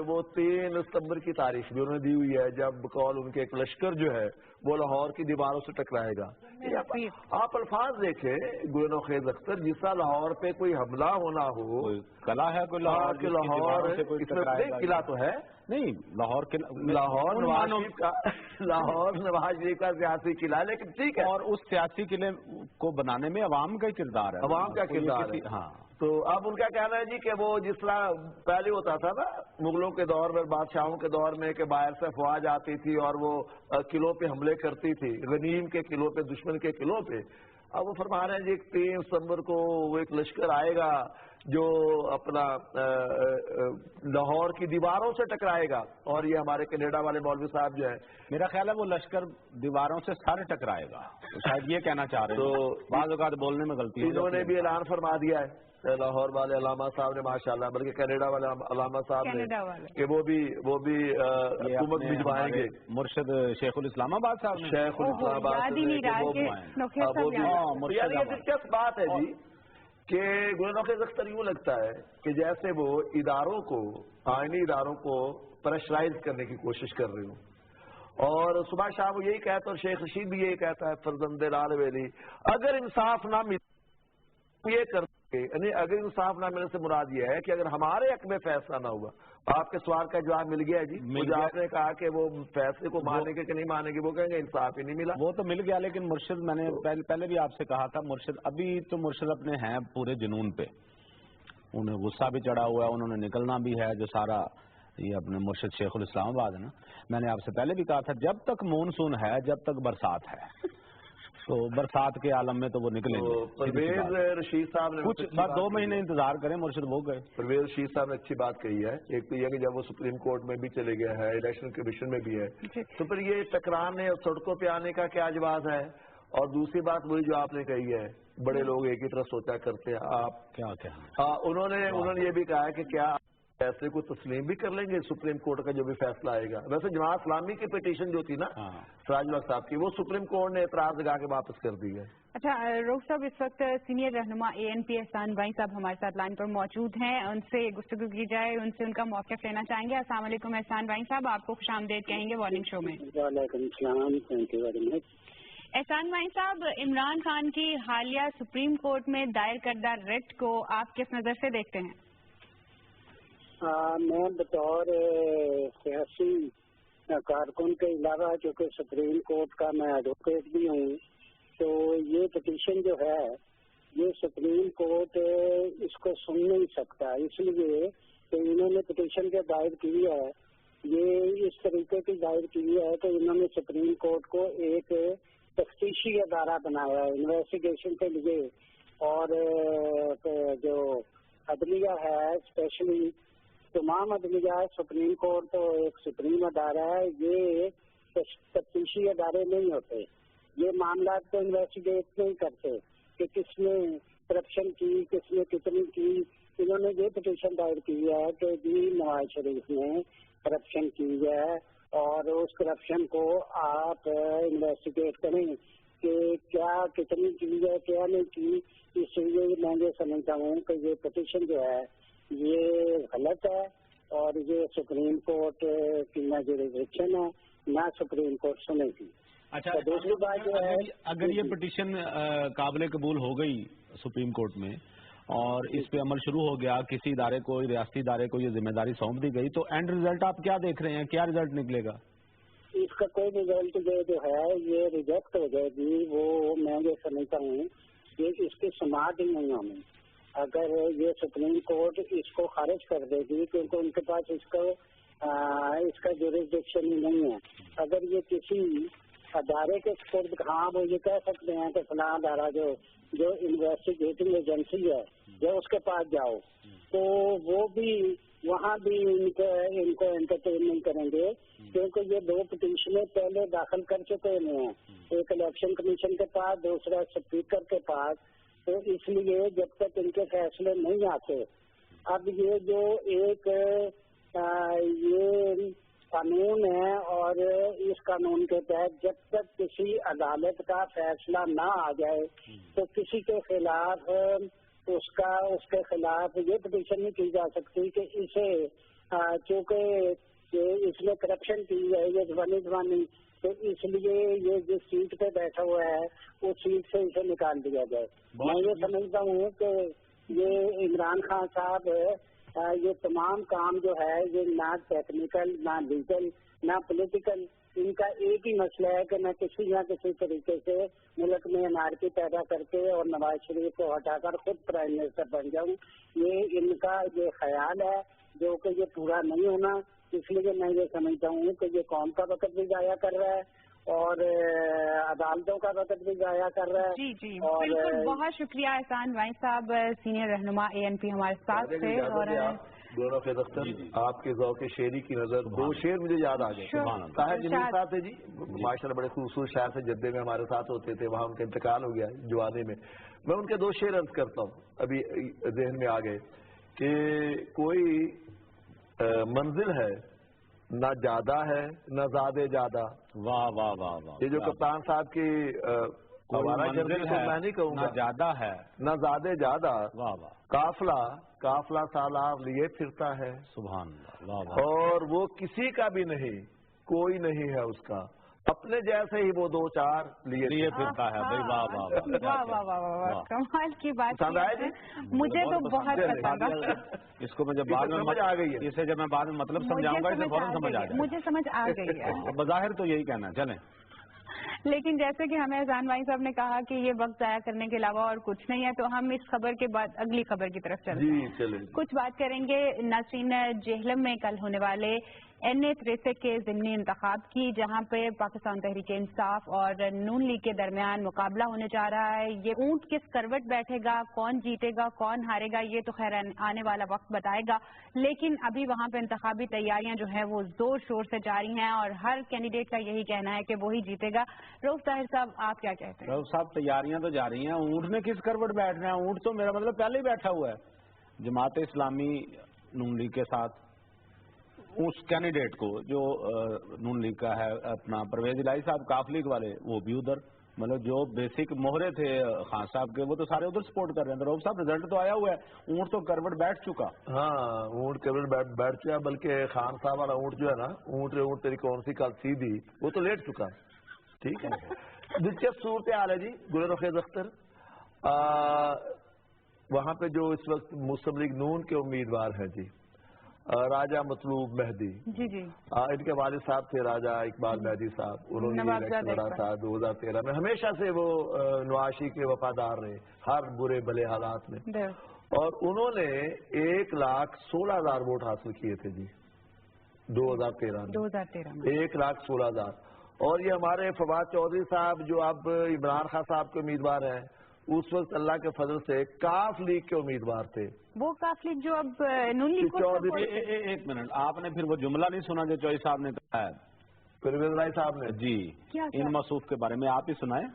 वो 3 सितंबर की तारीख भी उन्होंने दी हुई है जब कॉल उनके एक लश्कर जो है वो लाहौर की दीवारों से टकराएगा। आप अल्फाज देखें गुलनो खेज अख्तर, जिसका लाहौर पे कोई हमला होना हो,
कला है कोई लाहौर के
लाहौर किला तो है
नहीं, लाहौर
नवाज शरीफ का सियासी किला, लेकिन ठीक है।
और उस सियासी किले को बनाने में अवाम का ही किरदार है,
अवाम का किरदार है।
हाँ,
तो अब उनका कहना है जी कि वो जिस तरह पहले होता था ना मुगलों के दौर में, बादशाहों के दौर में, कि बाहर से फौज आती थी और वो किलों पे हमले करती थी, गनीम के किलों पे, दुश्मन के किलों पे। अब वो फरमा रहे हैं जी 3 सितंबर को वो एक लश्कर आएगा जो अपना लाहौर की दीवारों से टकराएगा, और ये हमारे कनाडा वाले मौलवी साहब जो है,
मेरा ख्याल है वो लश्कर दीवारों से सर टकराएगा, तो शायद ये कहना चाह रहे हैं। तो बाज़ औक़ात बोलने में गलती,
इन्होंने भी ऐलान फरमा दिया है लाहौर वाले अलामा साहब ने, माशाल्लाह, बल्कि कनाडा वाले अलामा साहब ने कि वो भी हुकूमत भिजवाएंगे।
मुर्शिद शेखुल इस्लामाबाद साहब ने,
शेखुल इस्लामाबाद ये दिलचस्प बात है जी कि गुलनौखे अख्तर यूं लगता है कि जैसे वो इदारों को, आईनी इदारों को प्रेशराइज करने की कोशिश कर रहे हो, और सुबह शाम वो यही कहता है और शेख रशीद भी यही कहता है, फरजंदे लाल वैली, अगर इंसाफ ना मिले ये करते, यानी अगर इंसाफ ना मिलने से मुराद ये है कि अगर हमारे हक में फैसला ना हुआ। आपके सवाल का जवाब मिल गया है जी। मुझे आपने कहा कि वो फैसले को मानेंगे कि नहीं मानेंगे, वो कहेंगे इंसाफ ही नहीं मिला।
वो तो मिल गया, लेकिन मुर्शिद, मैंने पहले भी आपसे कहा था, मुर्शिद अभी तो मुर्शिद अपने हैं पूरे जुनून पे, उन्हें गुस्सा भी चढ़ा हुआ है, उन्होंने निकलना भी है, जो सारा ये अपने मुर्शिद शेखुल इस्लामाबाद है ना। मैंने आपसे पहले भी कहा था जब तक मानसून है, जब तक बरसात है, तो बरसात के आलम में तो वो निकलेंगे।
परवेज रशीद साहब ने
कुछ बस 2 महीने इंतजार करें, मुर्शिद वो गए।
परवेज रशीद साहब ने अच्छी बात कही है। एक तो यह कि जब वो सुप्रीम कोर्ट में भी चले गए हैं, इलेक्शन कमीशन में भी है, तो फिर ये टकराने और सड़कों पे आने का क्या जवाब है। और दूसरी बात वही जो आपने कही है, बड़े लोग एक ही तरह सोचा करते हैं। आप
क्या
उन्होंने ये भी कहा है कि क्या फैसले को तस्लीम भी कर लेंगे, सुप्रीम कोर्ट का जो भी फैसला आएगा। वैसे जमात इस्लामी की पिटीशन जो थी ना सिराजुल हक साहब की, वो सुप्रीम कोर्ट ने एतराज लगा के वापस कर दी है।
अच्छा रऊफ साहब, इस वक्त सीनियर रहनुमा ANP एहसान वाई साहब हमारे साथ लाइन पर मौजूद हैं, उनसे गुफ्तगू की जाए, उनसे उनका मौक़िफ़ लेना चाहेंगे। अस्सलाम वालेकुम एहसान वाई साहब, आपको खुशामदीद कहेंगे मॉर्निंग शो में।
वालेकुम सलाम, थैंक यू वेरी मच।
एहसान वाई साहब, इमरान खान की हालिया सुप्रीम कोर्ट में दायर करदा रिट को आप किस नज़र से देखते हैं?
मैं बतौर सियासी कारकुन के अलावा चूँकि सुप्रीम कोर्ट का मैं एडवोकेट भी हूँ, तो ये पिटीशन जो है ये सुप्रीम कोर्ट इसको सुन नहीं सकता, इसलिए तो इन्होंने पिटीशन जो दायर की है ये इस तरीके की दायर की है कि इन्होंने सुप्रीम कोर्ट को एक तफ्तीशी अदारा बनाया है इन्वेस्टिगेशन के लिए, और जो अदलिया है स्पेशली तमाम अदलिया सुप्रीम कोर्ट तो एक सुप्रीम अदारा है, ये तफ्तीशी अदारे नहीं होते, ये मामला को इन्वेस्टिगेट नहीं करते कि किसने करप्शन की, किसने कितनी की। इन्होंने ये पिटीशन दायर की है कि जी नवाज शरीफ ने करप्शन की है और उस करप्शन को आप इन्वेस्टिगेट करें कि क्या कितनी की है क्या नहीं की। इसलिए मैं ये समझता हूँ कि ये पिटीशन जो है ये गलत है और ये सुप्रीम कोर्ट की ना जुरिडिक्शन है, ना सुप्रीम कोर्ट सुनेगी।
अच्छा,
तो दूसरी बात जो है,
अगर ये पिटीशन काबिल कबूल हो गई सुप्रीम कोर्ट में और इस पे अमल शुरू हो गया, किसी इदारे को, रियासती इदारे को ये जिम्मेदारी सौंप दी गई, तो एंड रिजल्ट आप क्या देख रहे हैं, क्या रिजल्ट निकलेगा?
इसका कोई रिजल्ट जो है ये रिजेक्ट हो जाएगी, वो मैं ये समझता हूँ कि इसकी समाप्त ही नहीं होनी। अगर ये सुप्रीम कोर्ट इसको खारिज कर देगी क्योंकि उनके पास इसका जुरिडिक्शन ही नहीं है। अगर ये किसी अदारे के स्पुर्द, हाँ वो ये कह सकते हैं कि फलां अदारा जो इन्वेस्टिगेटिंग एजेंसी है जो उसके पास जाओ, तो वो भी वहाँ भी इनको एंटरटेन नहीं करेंगे क्योंकि ये दो पिटीशनें पहले दाखिल कर चुके हैं, एक इलेक्शन कमीशन के पास, दूसरा स्पीकर के पास। तो इसलिए जब तक इनके फैसले नहीं आते, अब ये जो एक ये कानून है और इस कानून के तहत जब तक किसी अदालत का फैसला ना आ जाए तो किसी के खिलाफ उसके खिलाफ ये पिटीशन नहीं की जा सकती कि इसे चूँकि इसने करप्शन की है, ये जवानी, तो इसलिए ये जिस सीट पे बैठा हुआ है उस सीट से इसे निकाल दिया जाए। मैं ये समझता हूँ कि ये इमरान खान साहब ये तमाम काम जो है ये ना टेक्निकल, ना लीगल, ना पॉलिटिकल, इनका एक ही मसला है कि मैं किसी ना किसी तरीके से मुल्क में अनारकी पैदा करके और नवाज शरीफ को हटाकर खुद प्राइम मिनिस्टर बन जाऊं। ये इनका ये ख्याल है जो कि ये पूरा नहीं होना, इसलिए मैं ये समझता हूँ कि ये कौम का वक्त भी जाया कर रहा है और अदालतों का वक्त भी जाया कर रहा है।
जी
और
बिल्कुल, बहुत शुक्रिया एहसान वाई साहब, सीनियर रहनुमा ANP हमारे साथ थे। और
दोनों फेद अख्तर, आपके ज़ौक़ शेरी की नजर दो शेर मुझे याद आ गए। ताहिर जमील साहब थे जी, माशाल्लाह बड़े खूबसूरत शायर से जद्दे में हमारे साथ होते थे, वहाँ उनका इंतकाल हो गया जवानी में। मैं उनके दो शेर अर्ज करता हूँ, अभी जहन में आ गए कि कोई मंजिल है ना ज्यादा है ना ज्यादा ज्यादा।
वाह वाह वाह वाह,
ये जो कप्तान साहब की
मंजिल है,
मैं नहीं कहूँगा,
ना ज्यादा है
ना ज्यादा ज्यादा।
वाह वाह,
काफला सालाब लिए फिरता है,
सुभान अल्लाह, वाह वाह।
और वो किसी का भी नहीं, कोई नहीं है उसका, अपने जैसे ही वो दो चार लिए
फिरता है। भाई वाह वाह
वाह वाह वाह वाह, कमाल की बात
पसंद आया जी?
मुझे तो बहुत पसंद आया।
इसको मैं जब बाद में
समझ आ गई है,
इसे जब मैं बाद में मतलब समझाऊंगा इसे फौरन समझ आ जाएगा।
मुझे समझ आ गई है।
बज़ाहिर तो यही कहना है, चलें।
लेकिन जैसे कि हमें एहसान वाई साहब ने कहा कि ये वक्त जाया करने के अलावा और कुछ नहीं है, तो हम इस खबर के बाद अगली खबर की तरफ चलते हैं। कुछ बात करेंगे नाज़रीन जेहलम में कल होने वाले NA-63 के ज़िमनी इंतखाब की, जहां पे पाकिस्तान तहरीक इंसाफ और नून लीग के दरमियान मुकाबला होने जा रहा है। ये ऊंट किस करवट बैठेगा, कौन जीतेगा कौन हारेगा, ये तो खैर आने वाला वक्त बताएगा। लेकिन अभी वहां पे इंतखाबी तैयारियां जो है वो जोर शोर से जारी हैं और हर कैंडिडेट का यही कहना है कि वही जीतेगा। रऊफ ताहिर साहब, आप क्या कहते हैं?
रऊफ साहब, तैयारियां तो जारी हैं, ऊंट ने किस करवट बैठना है? ऊंट तो मेरा मतलब पहले ही बैठा हुआ है। जमात इस्लामी नून लीग के साथ, उस कैंडिडेट को जो नून लीग का है अपना परवेज इलाही साहब काफ लीग वाले, वो भी उधर, मतलब जो बेसिक मोहरे थे खान साहब के वो तो सारे उधर सपोर्ट कर रहे हैं। रऊफ साहब रिजल्ट तो आया हुआ है, ऊंट तो करवट बैठ चुका।
हाँ, ऊंट करवट बैठ चुका, बल्कि खान साहब वाला ऊंट जो है ना, ऊंट तेरी कौन सी कल सीधी, वो तो लेट चुका। ठीक है, दिलचस्प सूरत हाल है जी। गुल नफेज अख्तर वहाँ पे जो इस वक्त मुस्लिम लीग नून के उम्मीदवार हैं जी, राजा मतलूब मेहदी
जी जी,
इनके वालिद साहब थे राजा इकबाल मेहदी साहब, उन्होंने इलेक्शन लड़ा था 2013 में। हमेशा से वो नवाशी के वफादार रहे हर बुरे भले हालात में, और उन्होंने 1,16,000 वोट हासिल किए थे जी 2013 में 1,16,000। और ये हमारे फवाद चौधरी साहब जो अब इमरान खान साहब के उम्मीदवार हैं, उस वक्त अल्लाह के फजल से काफ लीग के उम्मीदवार थे।
वो काफ लीग जो अब नून लीग को
एक मिनट, आपने फिर वो जुमला नहीं सुना जो चौधरी साहब ने कहा है,
परवेज इलाही साहब ने
जी, इन मसूफ के बारे में आप ही सुनाए,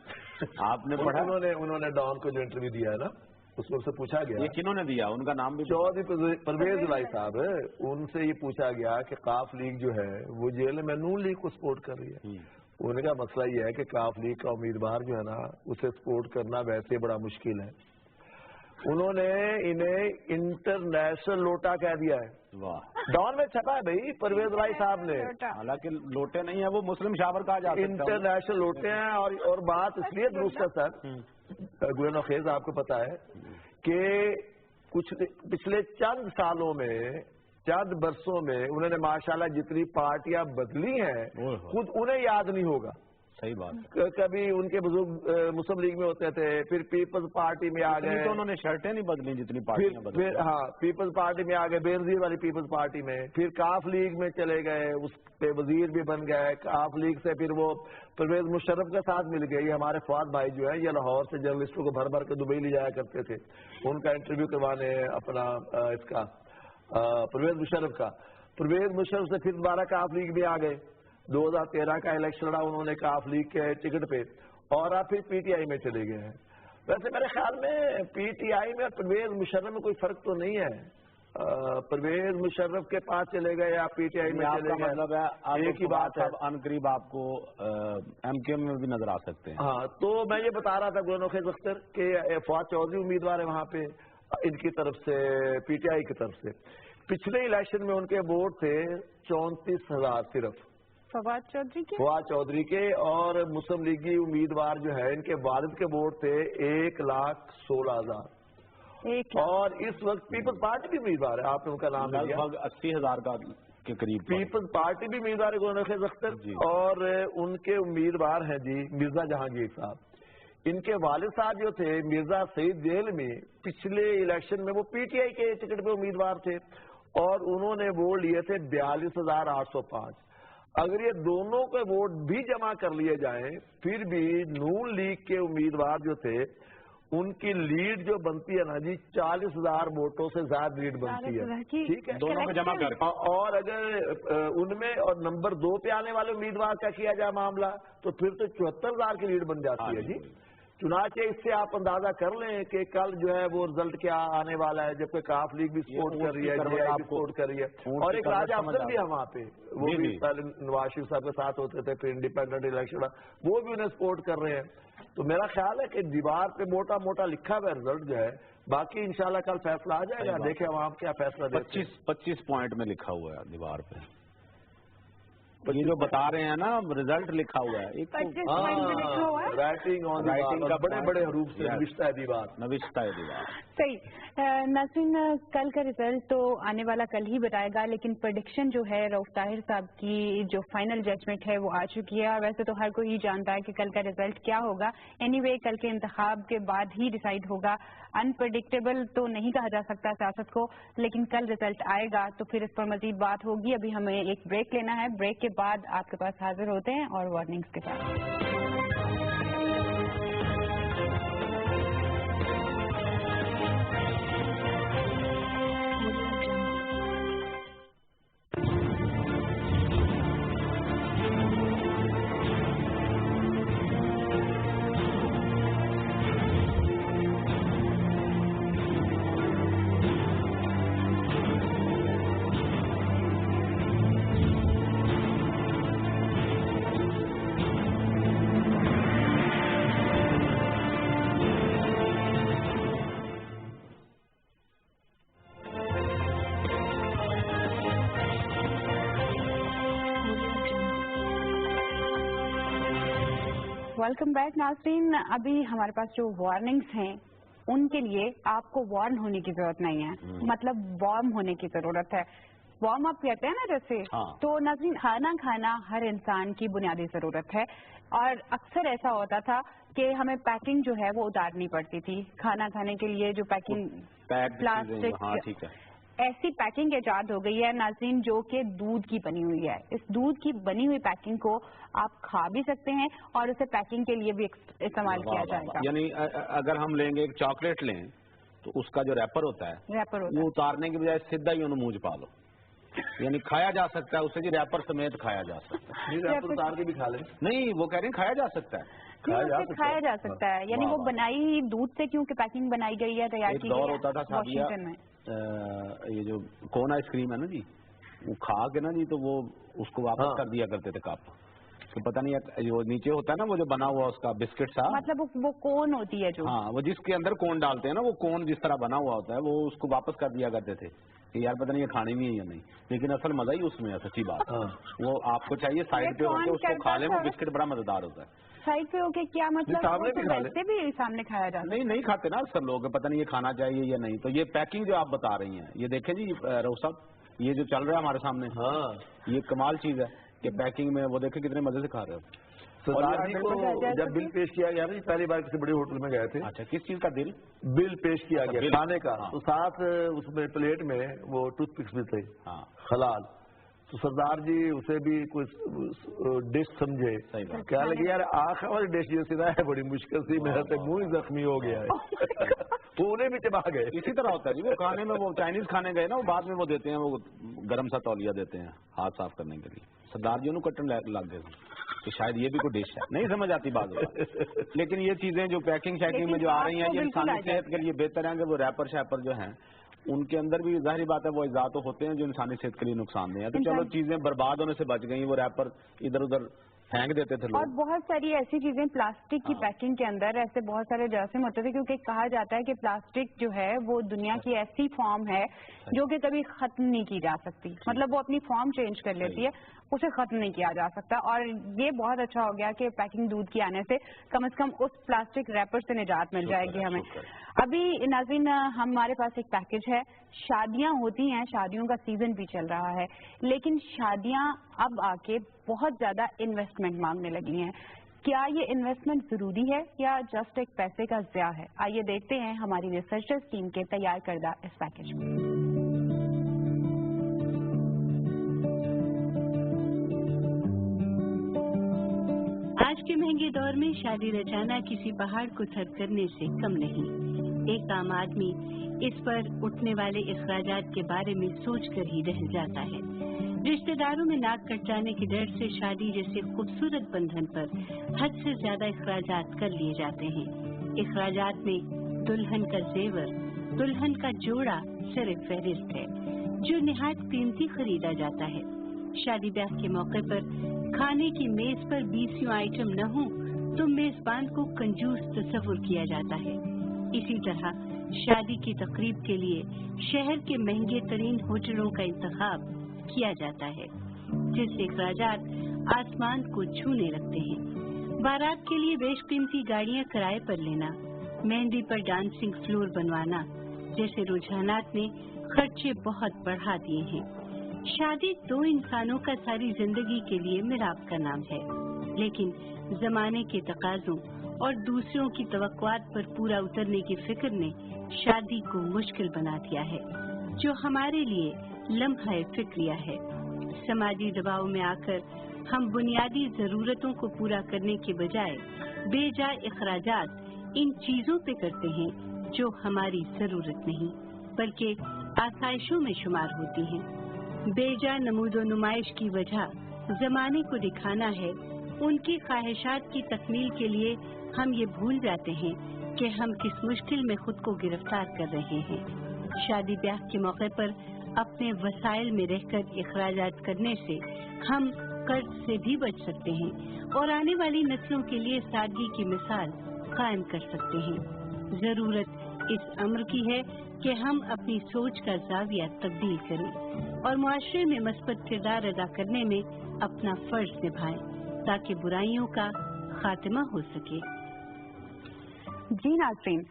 आपने पढ़ा?
उन्होंने डॉन को जो इंटरव्यू दिया है ना, उसमें उससे पूछा गया,
ये किन्होंने दिया, उनका नाम भी
चौधरी परवेज इलाही साहब है, उनसे ये पूछा गया कि काफ लीग जो है वो जेल में नून लीग को सपोर्ट कर रही है। उन्होंने का मसला ये है कि काफ लीग का उम्मीदवार जो है ना, उसे सपोर्ट करना वैसे बड़ा मुश्किल है। उन्होंने इन्हें इंटरनेशनल लोटा कह दिया है।
वाह,
डॉन में छपा है भाई परवेज इलाही साहब ने,
हालांकि लोटे नहीं है, वो मुस्लिम शावर कहा जाता है,
इंटरनेशनल लोटे हैं। और बात इसलिए दुरुस्त है सर गुल नफेज, आपको पता है कि कुछ पिछले चंद सालों में, चंद बरसों में उन्होंने माशाल्लाह जितनी पार्टियां बदली हैं खुद उन्हें याद नहीं होगा।
सही बात।
कभी उनके बुजुर्ग मुस्लिम लीग में होते थे, फिर पीपल्स पार्टी में आ गए,
तो उन्होंने शर्टें नहीं बदली जितनी पार्टियां बदली।
फिर हाँ, पीपल्स पार्टी में आ गए, बेनजीर वाली पीपल्स पार्टी में, फिर काफ लीग में चले गए, उस पे वजीर भी बन गए। काफ लीग से फिर वो परवेज मुशर्रफ के साथ मिल गए। ये हमारे फवाद भाई जो है, ये लाहौर से जर्नलिस्टों को भर भर के दुबई ले जाया करते थे, उनका इंटरव्यू करवाने अपना इसका परवेज मुशर्रफ का। परवेज मुशर्रफ से फिर दोबारा काफ लीग में आ गए, 2013 का इलेक्शन लड़ा उन्होंने काफ लीग के टिकट पे, और आप फिर पीटीआई में चले गए हैं। वैसे मेरे ख्याल में पीटीआई में परवेज मुशर्रफ में कोई फर्क तो नहीं है। परवेज मुशर्रफ के पास चले गए या पीटीआई में चले गए,
मतलब है एक ही बात है। अनकरीब आपको एमकेएम में भी नजर आ सकते हैं।
हाँ, तो मैं ये बता रहा था गुल नफेज अख्तर के फवाद चौधरी उम्मीदवार है वहाँ पे इनकी तरफ से, पीटीआई की तरफ से। पिछले इलेक्शन में उनके वोट थे 34,000 सिर्फ
फवाद चौधरी के, और मुस्लिम
लीगी उम्मीदवार जो है इनके वालिद के वोट थे 1,16,000। और इस वक्त पीपल्स पार्टी भी उम्मीदवार है, आपने उनका नाम
लगभग 80,000 का के करीब
पीपल्स पार्टी भी उम्मीदवार है गुल नफेज अख्तर, और उनके उम्मीदवार हैं जी मिर्जा जहांगीर साहब। इनके वालिद साहब जो थे मिर्जा सईद जेल में, पिछले इलेक्शन में वो पीटीआई के टिकट पे उम्मीदवार थे, और उन्होंने वोट लिए थे 42,805। अगर ये दोनों के वोट भी जमा कर लिए जाएं, फिर भी नून लीग के उम्मीदवार जो थे उनकी लीड जो बनती है ना जी, 40,000 वोटों से ज्यादा लीड बनती है। ठीक है,
दोनों को जमा कर।
और अगर उनमें और नंबर 2 पे आने वाले उम्मीदवार का किया जाए मामला, तो फिर तो 74,000 की लीड बन जाती है जी। चुनाचे इससे आप अंदाजा कर लें कि कल जो है वो रिजल्ट क्या आने वाला है, जबकि काफ लीग भी सपोर्ट कर रही है, जेआई भी सपोर्ट कर रही है, और एक राजा अफजल भी है वहाँ पे, वो भी पहले नवाज शरीफ साहब के साथ होते थे, फिर इंडिपेंडेंट इलेक्शन वो भी उन्हें सपोर्ट कर रहे हैं। तो मेरा ख्याल है कि दीवार पे मोटा मोटा लिखा हुआ रिजल्ट जो है, बाकी इंशाल्लाह कल फैसला आ जाएगा, देखे वहाँ क्या फैसला।
25 पॉइंट में लिखा हुआ है दीवार पे, ये जो बता रहे हैं ना रिजल्ट लिखा हुआ है,
25 पॉइंट में लिखा हुआ है,
राइटिंग का बड़े बड़े रूप से नविश्ता है दीवार।
सही। नाज़रीन, कल का रिजल्ट तो आने वाला कल ही बताएगा, लेकिन प्रेडिक्शन जो है रऊफ ताहिर साहब की जो फाइनल जजमेंट है वो आ चुकी है। वैसे तो हर कोई ही जानता है कि कल का रिजल्ट क्या होगा। एनीवे, कल के इंतखाब के बाद ही डिसाइड होगा। अनप्रेडिक्टेबल तो नहीं कहा जा सकता सियासत को, लेकिन कल रिजल्ट आएगा तो फिर इस पर मजीद बात होगी। अभी हमें एक ब्रेक लेना है, ब्रेक के बाद आपके पास हाजिर होते हैं और वार्निंग्स के साथ। वेलकम बैक नाज़रीन। अभी हमारे पास जो वार्निंग्स हैं उनके लिए आपको वार्न होने की जरूरत नहीं है, मतलब वार्म होने की जरूरत है। वार्म अप कहते हैं ना जैसे, तो नाज़रीन खाना खाना हर इंसान की बुनियादी जरूरत है और अक्सर ऐसा होता था कि हमें पैकिंग जो है वो उतारनी पड़ती थी। खाना खाने के लिए जो पैकिंग प्लास्टिक ऐसी पैकिंग ईजाद हो गई है नाज़रीन जो कि दूध की बनी हुई है। इस दूध की बनी हुई पैकिंग को आप खा भी सकते हैं और उसे पैकिंग के लिए भी इस्तेमाल किया जाएगा।
यानी अगर हम लेंगे एक चॉकलेट लें तो उसका जो रैपर होता है वो उतारने की बजाय सीधा ही उन्हें मुंह पा लो, यानी खाया जा सकता है उसे, रैपर समेत खाया जा सकता है।
रैपर उतार के भी खा ले।
नहीं, वो कह रहे हैं खाया जा सकता है,
खाया जा सकता है, यानी वो बनाई दूध से, क्योंकि पैकिंग बनाई गई है, तैयार की गई है।
होता था वाशिंगटन में ये जो कोन आइसक्रीम है ना जी, वो खा के ना जी तो वो उसको वापस कर दिया करते थे कप, तो पता नहीं जो नीचे होता है ना वो जो बना हुआ उसका बिस्किट सा,
मतलब वो कोन होती है जो,
हाँ, वो जिसके अंदर कोन डालते हैं ना, वो कोन जिस तरह बना हुआ होता है वो उसको वापस कर दिया करते थे कि यार पता नहीं ये खानी नहीं है या नहीं, लेकिन असल मजा ही उसमें है। सच्ची बात, वो आपको चाहिए साइड पे होकर उसको खा ले, वो बिस्किट बड़ा मजेदार होता है।
साइड पे होके क्या मतलब, वैसे भी सामने खाया जाता है?
नहीं खाते ना सब लोग, पता नहीं ये खाना चाहिए या नहीं। तो ये पैकिंग जो आप बता रही हैं, ये देखें जी रऊफ साहब, ये जो चल रहा है हमारे सामने, ये कमाल चीज है कि पैकिंग में वो देखें कितने मजे से खा रहे हो।
सरदार जी को जब बिल पेश किया गया ना, पहली बार किसी बड़े होटल में गए थे।
अच्छा, किस चीज का
बिल पेश किया गया खाने का, तो साथ उसमें प्लेट में वो टूथपिक्स भी थे हलाल, तो सरदार जी उसे भी कुछ डिश समझे, क्या लगे यार आखिर वाली डिश जो सीधा है बड़ी मुश्किल से मेरा तो मुंह ही जख्मी हो गया है। वो उन्हें भी चबा गए।
इसी तरह होता है जी, वो खाने में, वो चाइनीज खाने गए ना, वो बाद में वो देते हैं, वो गर्म सा तौलिया देते हैं हाथ साफ करने के लिए। सरदार जी उन्हें कटन लग गए कि शायद ये भी कोई डिश है, नहीं समझ आती बात। लेकिन ये चीजें जो पैकिंग शैकिंग में जो आ रही हैं, ये इंसानी सेहत के लिए बेहतर है कि वो रैपर शैपर जो हैं उनके अंदर भी जाहिर बात है वो अज़ा तो होते हैं जो इंसानी सेहत के लिए नुकसानदेह है। तो चलो चीजें बर्बाद होने से बच गई, वो रैपर इधर उधर फेंक देते थे लोग।
और बहुत सारी ऐसी चीजें प्लास्टिक की पैकिंग के अंदर ऐसे बहुत सारे जरासीम होते थे, क्योंकि कहा जाता है कि प्लास्टिक जो है वो दुनिया की ऐसी फॉर्म है जो कि कभी खत्म नहीं की जा सकती, मतलब वो अपनी फॉर्म चेंज कर लेती है, उसे खत्म नहीं किया जा सकता। और ये बहुत अच्छा हो गया कि पैकिंग दूध की आने से कम उस प्लास्टिक रैपर से निजात मिल जाएगी हमें। अभी नाज़रीन हमारे पास एक पैकेज है, शादियां होती हैं, शादियों का सीजन भी चल रहा है, लेकिन शादियां अब आके बहुत ज्यादा इन्वेस्टमेंट मांगने लगी हैं। क्या ये इन्वेस्टमेंट जरूरी है या जस्ट एक पैसे का ज़िया है? आइए देखते हैं हमारी रिसर्चर्स टीम के तैयार करदा इस पैकेज में।
आज के महंगे दौर में शादी रचाना किसी पहाड़ को सर करने से कम नहीं। एक आम आदमी इस पर उठने वाले अखराजात के बारे में सोचकर ही रह जाता है। रिश्तेदारों में नाक कट जाने के डर से शादी जैसे खूबसूरत बंधन पर हद से ज्यादा अखराजात कर लिए जाते हैं। अखराजात में दुल्हन का जेवर, दुल्हन का जोड़ा सिर्फ फहरिस्त है जो निहायत कीमती खरीदा जाता है। शादी ब्याह के मौके पर खाने की मेज पर 20 आइटम न हो तो मेजबान को कंजूस तस्वुर किया जाता है। इसी तरह शादी की तकरीब के लिए शहर के महंगे तरीन होटलों का इंतखाब किया जाता है, जिससे अखराजात आसमान को छूने लगते हैं। बारात के लिए बेशकीमती गाड़ियां किराए पर लेना, मेहंदी पर डांसिंग फ्लोर बनवाना जैसे रुझानात ने खर्चे बहुत बढ़ा दिए हैं। शादी दो इंसानों का सारी जिंदगी के लिए मिलाप का नाम है, लेकिन जमाने के तकाजों और दूसरों की तवक्कुआत पर पूरा उतरने की फिक्र ने शादी को मुश्किल बना दिया है, जो हमारे लिए लम्हा फिक्रिया है। समाजी दबाव में आकर हम बुनियादी जरूरतों को पूरा करने के बजाय बेजा अखराजात इन चीजों पे करते हैं जो हमारी जरूरत नहीं बल्कि आसाइशों में शुमार होती हैं। बेजा नमूदो नुमाइश की वजह जमाने को दिखाना है। उनकी ख्वाहिशात की तकमील के लिए हम ये भूल जाते हैं कि हम किस मुश्किल में खुद को गिरफ्तार कर रहे हैं। शादी ब्याह के मौके पर अपने वसाइल में रहकर अखराजात करने से हम कर्ज से भी बच सकते हैं और आने वाली नस्लों के लिए सादगी की मिसाल कायम कर सकते हैं। जरूरत इस अम्र की है कि हम अपनी सोच का जाविया तब्दील करें और मुआशरे में मस्बत किरदार अदा करने में अपना फर्ज निभाएं, ताकि बुराइयों का खात्मा हो सके।
जी नाज़रीन,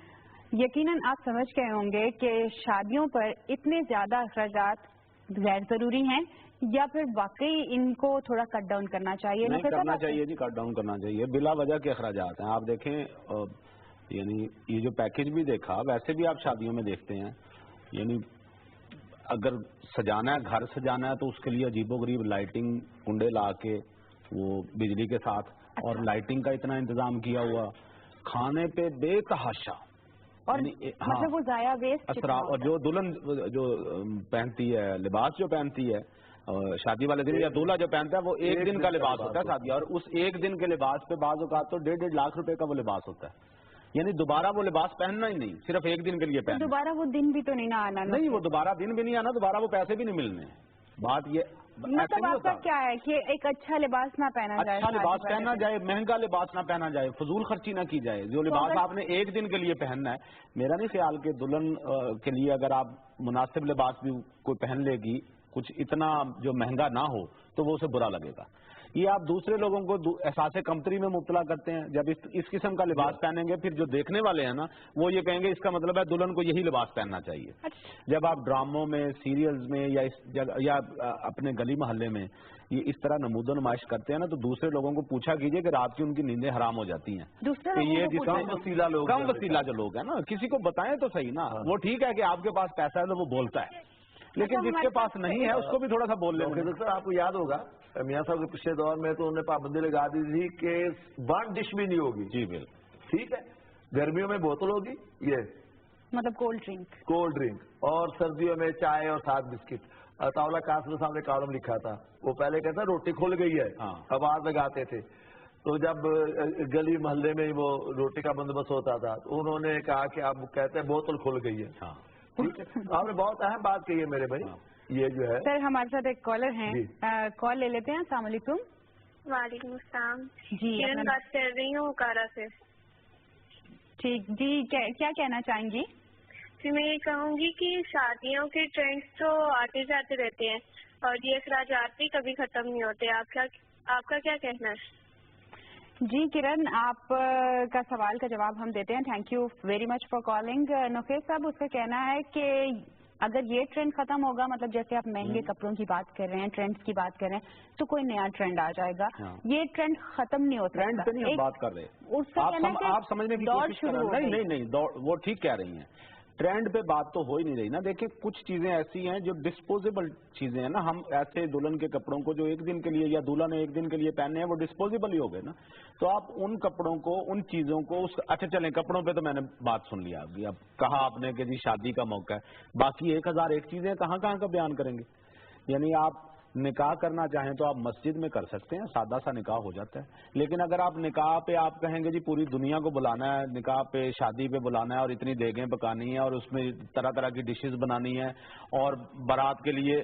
यकीनन आप समझ गए होंगे कि शादियों पर इतने ज्यादा अखराजात गैर जरूरी हैं या फिर वाकई इनको थोड़ा कट डाउन करना चाहिए?
नहीं करना चाहिए जी, कट डाउन करना चाहिए। बिला वजह के अखराजात हैं। आप देखें, यानी ये जो पैकेज भी देखा, वैसे भी आप शादियों में देखते हैं, यानी अगर सजाना है, घर सजाना है, तो उसके लिए अजीबोगरीब लाइटिंग कुंडे ला के वो बिजली के साथ, और लाइटिंग का इतना इंतजाम किया हुआ, खाने पे बेतहाशा,
और मतलब वो जाया वेस्ट
असरा। और जो दुल्हन जो पहनती है, लिबास जो पहनती है शादी वाले दिन, या दूल्हा जो पहनता है, वो एक दिन का लिबास होता है शादी, और उस एक दिन के लिबास पे बाज़ औक़ात तो 1.5 लाख रुपए का वो लिबास होता है। यानी दोबारा वो लिबास पहनना ही नहीं, सिर्फ एक दिन के लिए पहनना।
दोबारा वो दिन भी तो नहीं ना आना।
नहीं, वो दोबारा दिन भी नहीं आना, दोबारा वो पैसे भी नहीं मिलने। बात ये
मतलब आपका क्या है कि एक अच्छा लिबास ना पहना जाए,
अच्छा लिबास पहना जाए, महंगा लिबास ना पहना जाए, फजूल खर्ची ना की जाए। जो लिबास आपने एक दिन के लिए पहनना है, मेरा नहीं ख्याल कि दुल्हन के लिए अगर आप मुनासिब लिबास भी कोई पहन लेगी, कुछ इतना जो महंगा ना हो, तो वो उसे बुरा लगेगा। ये आप दूसरे लोगों को एहसास कमतरी में मुब्तला करते हैं। जब इस किस्म का लिबास पहनेंगे, फिर जो देखने वाले हैं ना, वो ये कहेंगे इसका मतलब है दुल्हन को यही लिबास पहनना चाहिए। जब आप ड्रामों में, सीरियल्स में या अपने गली मोहल्ले में ये इस तरह नमूदो नुमाइश करते हैं ना, तो दूसरे लोगों को पूछा कीजिए कि रात की उनकी नींदें हराम हो जाती हैं।
तो
ये
कम वसीला
जो लोग हैं ना, किसी को बताएं तो सही ना। वो ठीक है कि आपके पास पैसा है तो वो बोलता है, लेकिन जिसके पास नहीं है उसको भी थोड़ा सा बोल लेंगे।
सर आपको याद होगा मियां साहब के पिछले दौर में तो उन्होंने पाबंदी लगा दी थी कि वन डिश भी नहीं होगी।
जी बिल्कुल
ठीक है, गर्मियों में बोतल होगी, ये
मतलब कोल्ड ड्रिंक, और सर्दियों में चाय और साथ बिस्किट। तावला कासिम साहब ने कॉलम लिखा था, वो पहले कहता रोटी खुल गई है, आवाज लगाते थे। तो जब गली मोहल्ले में वो रोटी का बंदोबस्त होता था, तो उन्होंने कहा कि आप कहते हैं बोतल खुल गई है। ठीक है, आपने बहुत अहम बात कही है मेरे भाई। ये जो है सर, हमारे साथ एक कॉलर हैं, कॉल ले लेते हैं। अस्सलाम वालेकुम।
वालेकुम अस्सलाम
जी,
किरण बात कर रही हूँ कारा से।
ठीक जी, क्या कहना चाहेंगी?
जी, मैं ये कहूँगी कि शादियों के ट्रेंड्स तो आते जाते रहते हैं और ये अखराजात भी कभी खत्म नहीं होते। आपका क्या कहना है?
जी किरण, आप का सवाल का जवाब हम देते हैं। Thank you very much for calling. नौफेज साहब, उसका कहना है कि अगर ये ट्रेंड खत्म होगा, मतलब जैसे आप महंगे कपड़ों की बात कर रहे हैं, ट्रेंड्स की बात कर रहे हैं, तो कोई नया ट्रेंड आ जाएगा। ये ट्रेंड खत्म नहीं होता।
ट्रेंड पे नहीं हम बात कर रहे, आप समझने की कोशिश कर रहे हैं। नहीं, वो ठीक कह रही हैं। ट्रेंड पे बात तो हो ही नहीं रही ना। देखिए, कुछ चीजें ऐसी हैं जो डिस्पोजेबल चीजें हैं ना। हम ऐसे दुल्हन के कपड़ों को जो एक दिन के लिए या दूल्हा ने एक दिन के लिए पहने हैं, वो डिस्पोजेबल ही हो गए ना। तो आप उन कपड़ों को, उन चीजों को अच्छा चलें, कपड़ों पे तो मैंने बात सुन लिया आपकी। अब कहा आपने कि जी शादी का मौका है, बाकी 1001 चीजें कहाँ का बयान करेंगे। यानी आप निकाह करना चाहें तो आप मस्जिद में कर सकते हैं, सादा सा निकाह हो जाता है। लेकिन अगर आप निकाह पे आप कहेंगे जी पूरी दुनिया को बुलाना है, निकाह पे, शादी पे बुलाना है और इतनी देगें पकानी है और उसमें तरह तरह की डिशेस बनानी है और बारात के लिए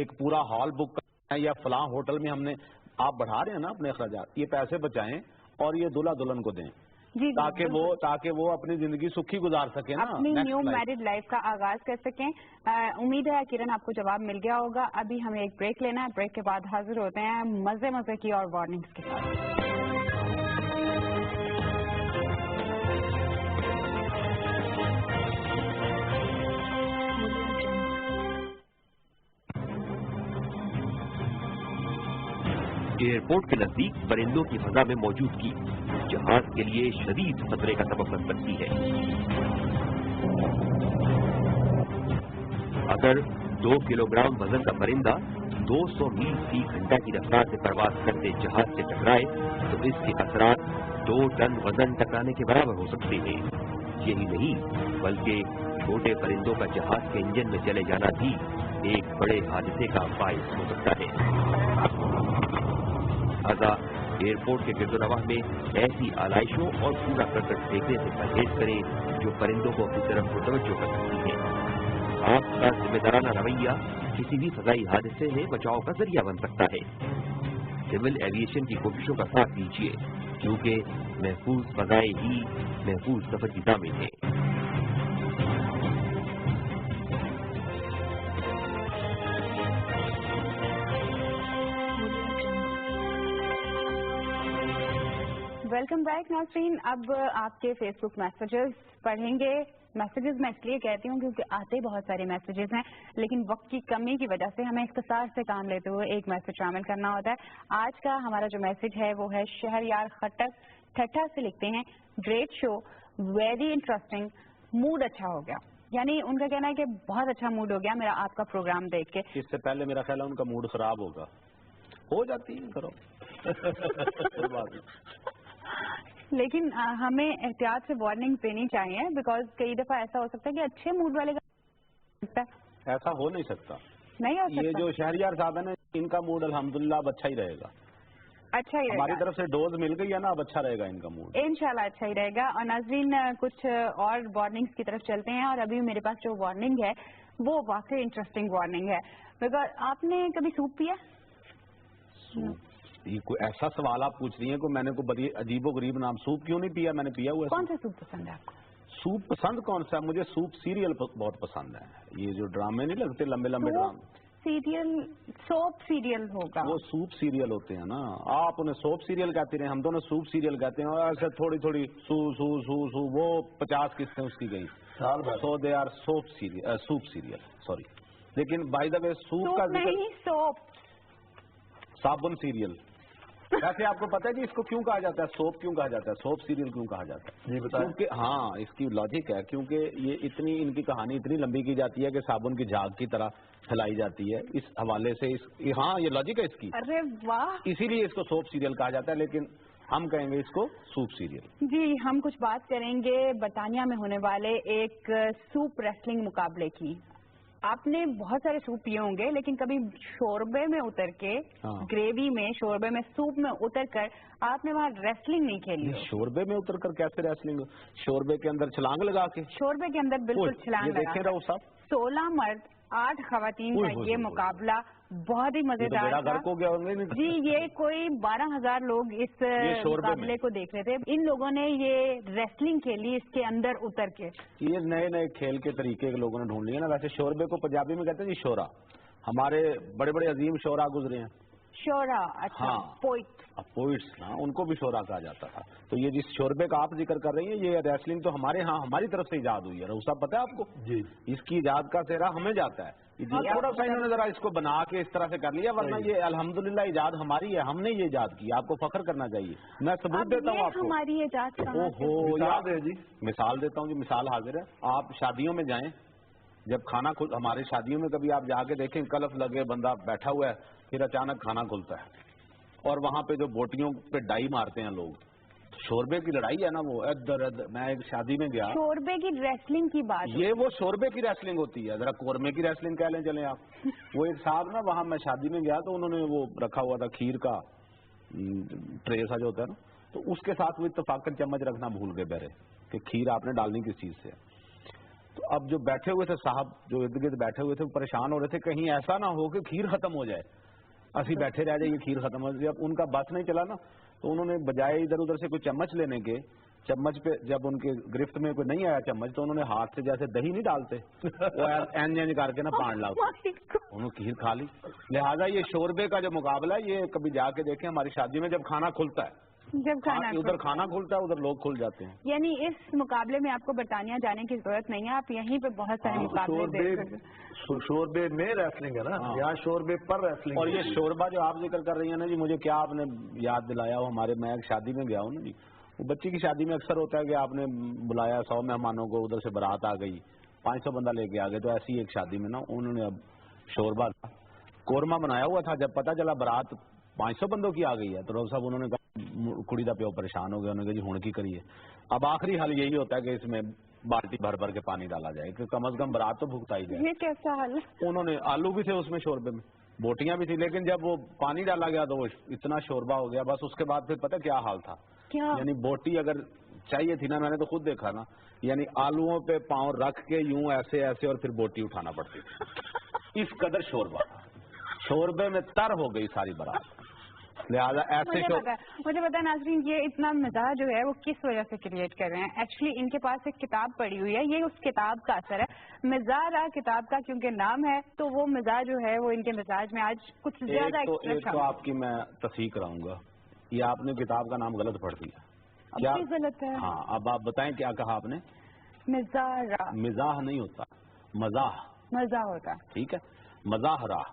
एक पूरा हॉल बुक करना है या फलां होटल में हमने, आप बढ़ा रहे हैं ना अपने अखराजात। ये पैसे बचाएं और ये दूल्हा दुल्हन को दें, ताकि वो अपनी जिंदगी सुखी गुजार सके ना,
अपनी न्यू मैरिड लाइफ का आगाज कर सकें। उम्मीद है किरण आपको जवाब मिल गया होगा। अभी हमें एक ब्रेक लेना है, ब्रेक के बाद हाजिर होते हैं मजे की और वार्निंग्स के साथ।
एयरपोर्ट के नजदीक परिंदों की फजा में मौजूदगी जहाज के लिए शदीद खतरे का सबब बन सकती है। अगर 2 किलोग्राम वजन का परिंदा 200 मील फी घंटा की रफ्तार से परवाज करते जहाज से टकराए तो इसके असरात 2 टन वजन टकराने के बराबर हो सकते हैं। यही नहीं, बल्कि छोटे परिंदों का जहाज के इंजन में चले जाना भी एक बड़े हादसे का बायस हो सकता है। एयरपोर्ट के गिरदोनवाह में ऐसी आलाइशों और कूड़ा करकट फेंकने से परहेज करें जो परिंदों को अपनी तरफ मुतवज्जो कर सकती है। आपका जिम्मेदाराना रवैया किसी भी फजाई हादसे में बचाव का जरिया बन सकता है। सिविल एविएशन की कोशिशों का साथ दीजिए, क्योंकि महफूज फजाएं ही महफूज सफर की दामिन है।
वेलकम बैक नाज़रीन। अब आपके फेसबुक मैसेजेस पढ़ेंगे। मैसेजेस मैं इसलिए कहती हूँ क्योंकि आते बहुत सारे मैसेजेस हैं, लेकिन वक्त की कमी की वजह से हमें इख्तिसार से काम लेते हुए एक मैसेज शामिल करना होता है। आज का हमारा जो मैसेज है वो है शहरयार खटक ठट्ठा से लिखते हैं, great show, very interesting, mood अच्छा हो गया। यानी उनका कहना है कि बहुत अच्छा मूड हो गया मेरा आपका प्रोग्राम देख के।
इससे पहले मेरा ख्याल है उनका मूड खराब होगा, हो जाती है, करो
लेकिन हमें एहतियात से वार्निंग देनी चाहिए, बिकॉज कई दफा ऐसा हो सकता है कि अच्छे मूड वाले का
ऐसा हो नहीं सकता।
नहीं हो सकता।
ये जो शहरयार साहब है ना, इनका मूड अल्हम्दुलिल्लाह अब अच्छा ही रहेगा।
अच्छा ही
हमारी तरफ से डोज मिल गई है ना, अब अच्छा रहेगा इनका मूड
इंशाल्लाह, अच्छा ही रहेगा। और नाज़रीन कुछ और वार्निंग्स की तरफ चलते हैं, और अभी मेरे पास जो वार्निंग है वो वाकई इंटरेस्टिंग वार्निंग है। बिकॉज आपने कभी सूप पिया?
ये कोई ऐसा सवाल आप पूछ रही हैं कि मैंने कोई बड़ी अजीबो गरीब नाम, सूप क्यों नहीं पिया? मैंने पिया हुआ है।
कौन सा सूप पसंद है आपको?
सूप पसंद कौन सा? मुझे सूप सीरियल बहुत पसंद है। ये जो ड्रामे नहीं लगते लंबे लंबे ड्रामे,
सीरियल, सोप सीरियल होगा
वो सूप सीरियल होते हैं ना। आप उन्हें सोप सीरियल कहते रहे, हम दोनों सूप सीरियल कहते हैं। और ऐसे थोड़ी थोड़ी सू सू सू सू वो 50 किस्तें उसकी गई, so they are soup serial, sorry. लेकिन बाय द वे सूप का
नहीं, सोप,
साबुन सीरियल। वैसे आपको पता है जी इसको क्यों कहा जाता है, सोप क्यों कहा जाता है, सोप सीरियल क्यों कहा जाता है? क्योंकि हाँ, इसकी लॉजिक है, क्योंकि ये इतनी, इनकी कहानी इतनी लंबी की जाती है कि साबुन की झाग की तरह फैलाई जाती है। इस हवाले से हाँ, ये लॉजिक है इसकी।
अरे वाह,
इसीलिए इसको सोप सीरियल कहा जाता है, लेकिन हम कहेंगे इसको सूप सीरियल।
जी, हम कुछ बात करेंगे बरतानिया में होने वाले एक सूप रेसलिंग मुकाबले की। आपने बहुत सारे सूप पिए होंगे, लेकिन कभी शोरबे में उतर के, ग्रेवी में, शोरबे में, सूप में उतर कर आपने वहाँ रेसलिंग नहीं खेली?
शोरबे में उतर कर कैसे रेसलिंग? शोरबे के अंदर छलांग लगा के?
शोरबे के अंदर बिल्कुल छलांग लगा।
देखें राउफ साहब,
16 मर्द 8 खवातीन का ये मुकाबला बहुत ही मजेदार था।
हो गया होंगे
जी, ये कोई 12,000 लोग इस मुकाबले को देख रहे थे। इन लोगों ने ये रेसलिंग खेली इसके अंदर उतर के।
ये नए नए खेल के तरीके के लोगों ने ढूंढ लिए ना। वैसे शोरबे को पंजाबी में कहते हैं जी शोरा। हमारे बड़े बड़े अजीम शोरा गुजरे हैं।
शोरा, अच्छा।
हाँ,
पोइट्स
ना, उनको भी शोरा कहा जाता था। तो ये जिस शोरबे का आप जिक्र कर रही हैं, ये रेसलिंग तो हमारे यहाँ हमारी तरफ से इजाद हुई है। रऊसा पता है आपको जी? इसकी इजाद का सेहरा हमें जाता है। थोड़ा सा इन्होंने जरा इसको बना के इस तरह से कर लिया, वरना ये अल्हम्दुलिल्लाह इजाद हमारी है, हमने ये इजाद की। आपको फख्र करना चाहिए। मैं सबूत देता हूँ आपको।
हमारी इजाद
मिसाल देता हूँ जी, मिसाल हाजिर है। आप शादियों में जाएं, जब खाना हमारे शादियों में कभी आप जाके देखें, कलफ लगे बंदा बैठा हुआ है, फिर अचानक खाना खुलता है और वहां पे जो बोटियों पे डाई मारते हैं लोग, शोरबे की लड़ाई है ना वो, इधर मैं एक शादी में गया।
शोरबे की रेसलिंग की बात, ये
वो शोरबे की रेसलिंग होती है, जरा कोरमे की रेसलिंग कह लें चले आप। वो एक साहब ना, वहां मैं शादी में गया तो उन्होंने वो रखा हुआ था खीर का ट्रे सा जो होता है ना, तो उसके साथ वो इत्तफाकन चम्मच रखना भूल गए बहरे कि खीर आपने डालनी किस चीज से। तो अब जो बैठे हुए थे साहब, जो इर्द गिर्द बैठे हुए थे, परेशान हो रहे थे कहीं ऐसा ना हो कि खीर खत्म हो जाए, असी बैठे रह जाइए, खीर खत्म हो जाए। अब उनका बस नहीं चला ना, तो उन्होंने बजाय इधर उधर से कोई चम्मच लेने के, चम्मच पे जब उनके गिरफ्त में कोई नहीं आया चम्मच, तो उन्होंने हाथ से जैसे दही नहीं डालते वो एंज करके ना पान ला, उन्होंने खीर खा ली। लिहाजा ये शोरबे का जो मुकाबला है, ये कभी जाके देखें हमारी शादी में, जब खाना खुलता है,
जब खाना
उधर खाना खुलता है, उधर लोग खुल जाते हैं।
यानी इस मुकाबले में आपको बरतानिया जाने की जरूरत नहीं है, आप यहीं पे बहुत सारे मुकाबले देख।
शोरबे में रेसलिंग है ना, यहाँ शोरबे पर रेसलिंग।
और ये शोरबा जो आप जिक्र कर रही है ना जी, मुझे क्या आपने याद दिलाया हो, हमारे मैं एक शादी में गया हूँ ना जी, वो बच्ची की शादी में अक्सर होता है कि आपने बुलाया 100 मेहमानों को, उधर से बारात आ गई, 500 बंदा लेके आ गए। तो ऐसी एक शादी में ना उन्होंने अब शोरबा कोरमा बनाया हुआ था। जब पता चला बारात 500 बंदों की आ गई है, तो रोज़ साहब उन्होंने कहा, कुड़ी का प्यो परेशान हो गया, उन्होंने कहा जी हुण की करिए। अब आखिरी हल यही होता है कि इसमें बाल्टी भर भर के पानी डाला जाए कि कम से कम बारात तो भुगताई जाए।
ये कैसा हाल है?
उन्होंने आलू भी थे उसमें शोरबे में, बोटियां भी थी, लेकिन जब वो पानी डाला गया तो वो इतना शोरबा हो गया, बस उसके बाद फिर पता क्या हाल था, यानी बोटी अगर चाहिए थी ना, मैंने तो खुद देखा ना, यानी आलूओं पे पांव रख के यूं ऐसे ऐसे और फिर बोटी उठाना पड़ती थी, इस कदर शोरबा। शोरबे में तर हो गई सारी बारात। लिहाजा ऐसे
मुझे पता है नाज़रीन, ये इतना मिजाज जो है वो किस वजह से क्रिएट कर रहे हैं। एक्चुअली इनके पास एक किताब पड़ी हुई है, ये उस किताब का असर है। मिजाज किताब का क्योंकि नाम है, तो वो मिजाज जो है वो इनके मिजाज में आज कुछ ज्यादा
एक तो आपकी मैं तस्दीक कराऊंगा, ये आपने किताब का नाम गलत पढ़ दिया। क्या
गलत है।
हाँ, अब आप बताएं क्या कहा आपने?
मिजारा,
मिजाह नहीं होता, मजाह
मजा होता,
ठीक है, मजाहरा,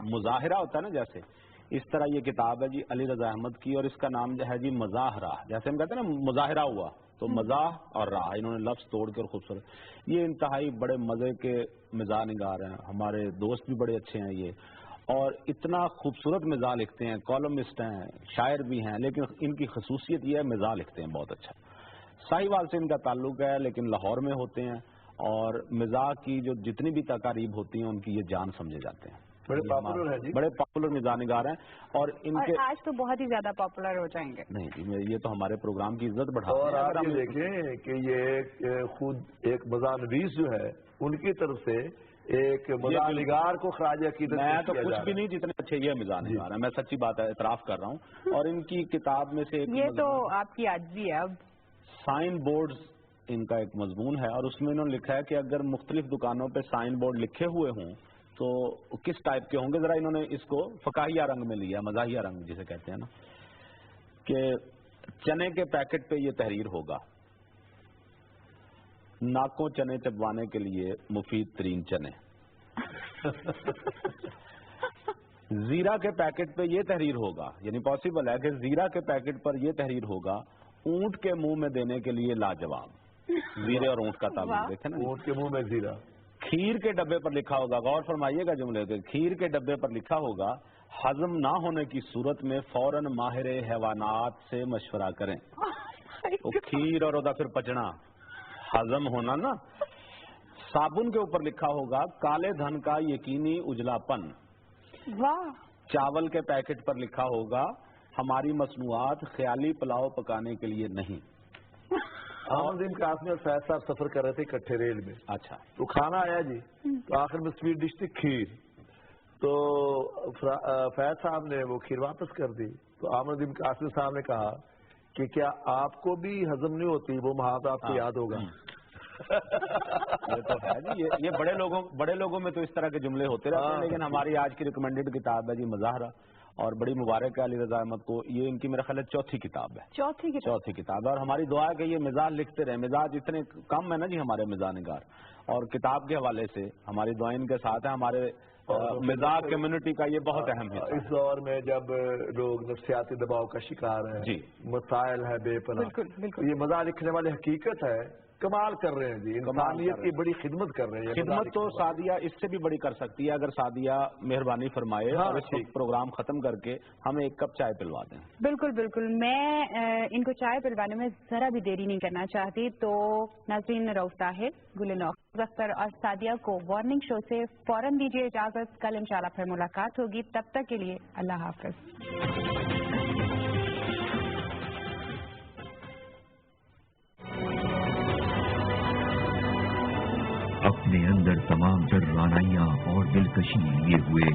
मुजाहिरा होता है ना, जैसे इस तरह ये किताब है जी अली रजा अहमद की, और इसका नाम जो है जी मजाहरा, जैसे हम कहते हैं ना मुजाहिरा हुआ, तो मजाह और राह, इन्होंने लफ्ज तोड़ के और खूबसूरत, ये इंतहाई बड़े मजे के मिजाज निगार हैं, हमारे दोस्त भी बड़े अच्छे हैं ये, और इतना खूबसूरत मिजाज लिखते हैं, कॉलमिस्ट हैं, शायर भी हैं, लेकिन इनकी खसूसियत ये है मिजाज लिखते हैं बहुत अच्छा। साहिवाल से इनका ताल्लुक है, लेकिन लाहौर में होते हैं, और मिजाज की जो जितनी भी तकारीब होती हैं उनकी ये जान समझे जाते हैं,
बड़े पॉपुलर हैं जी,
बड़े पॉपुलर मिजाज निगार हैं, और इनके
आज तो बहुत ही ज्यादा पॉपुलर हो जाएंगे।
नहीं जी, ये तो हमारे प्रोग्राम की इज्जत बढ़ाते हैं।
और आप ये देखें कि ये खुद एक मज़ाहनवीस जो है उनकी तरफ से एक मज़ाहनिगार को खराज अकीदत,
मैं तो कुछ भी नहीं, जितने अच्छे ये मिजाजनिगार है, मैं सच्ची बात है इतराफ कर रहा हूँ। और इनकी किताब में से
ये तो आपकी आजी है। अब
साइन बोर्ड इनका एक मजमून है, और उसमें इन्होंने लिखा है कि अगर मुख्तलिफ दुकानों पे साइन बोर्ड लिखे हुए हों तो किस टाइप के होंगे। जरा इन्होंने इसको फकाहिया रंग में लिया, मजाहिया रंग जिसे कहते हैं ना, कि चने के पैकेट पे ये तहरीर होगा, नाकों चने चबवाने के लिए मुफीद तरीन चने। जीरा के पैकेट पे ये तहरीर होगा, यानी पॉसिबल है कि जीरा के पैकेट पर ये तहरीर होगा, ऊंट के मुंह में देने के लिए लाजवाब। जीरे और ऊंट का ताल्लुक देखे ना,
ऊंट के मुंह में जीरा।
खीर के डब्बे पर लिखा होगा, गौर फरमाइएगा जुमले के, खीर के डब्बे पर लिखा होगा, हजम ना होने की सूरत में फौरन माहिर हैवानात से मशवरा करें। तो खीर और फिर पचना, हजम होना ना। साबुन के ऊपर लिखा होगा, काले धन का यकीनी उजलापन।
वाह।
चावल के पैकेट पर लिखा होगा, हमारी मसनूआत ख्याली पुलाव पकाने के लिए नहीं।
आमदीन कास में और फैज साहब सफर कर रहे थे इकट्ठे रेल में।
अच्छा।
तो खाना आया जी, तो आखिर में स्वीट डिश थी खीर, तो फैज साहब ने वो खीर वापस कर दी। तो आमदीन कासिम साहब ने कहा कि क्या आपको भी हजम नहीं होती, वो महावत आपको याद होगा।
ये तो है जी, ये बड़े लोगों में तो इस तरह के जुमले होते रहते हैं, लेकिन हमारी आज की रिकमेंडेड किताब है जी मज़ाहरा, और बड़ी मुबारक है अली रजा अहमद को, ये इनकी मेरा ख्याल है चौथी किताब है। चौथी किताब है, और हमारी दुआ है कि ये मिजाज लिखते रहे। मिजाज इतने कम है ना जी हमारे मिजाज निगार, और किताब के हवाले से हमारी दुआ इनके साथ है। हमारे मिजाज कम्युनिटी का ये बहुत अहम है।
इस दौर में जब लोग नफ्सियाती दबाव का शिकार है जी, मसाइल है बेपनाह, ये मजाज लिखने वाले हकीकत है कमाल कर रहे हैं जी, इंसानियत की बड़ी खिदमत कर रहे हैं।
खिदमत तो सादिया इससे भी बड़ी कर सकती है, अगर सादिया मेहरबानी फरमाए और इस वक्त प्रोग्राम खत्म करके हमें एक कप चाय पिलवा दें।
बिल्कुल बिल्कुल, मैं इनको चाय पिलवाने में जरा भी देरी नहीं करना चाहती। तो नाज़रीन, रऊफ ताहिर, गुल नौफेज़ अख्तर और सादिया को वार्निंग शो से फौरन दीजिए इजाजत। कल इंशाल्लाह फिर मुलाकात होगी, तब तक के लिए अल्लाह हाफ़िज़।
अपने अंदर तमाम डरानाइयां और दिलकशी लिए हुए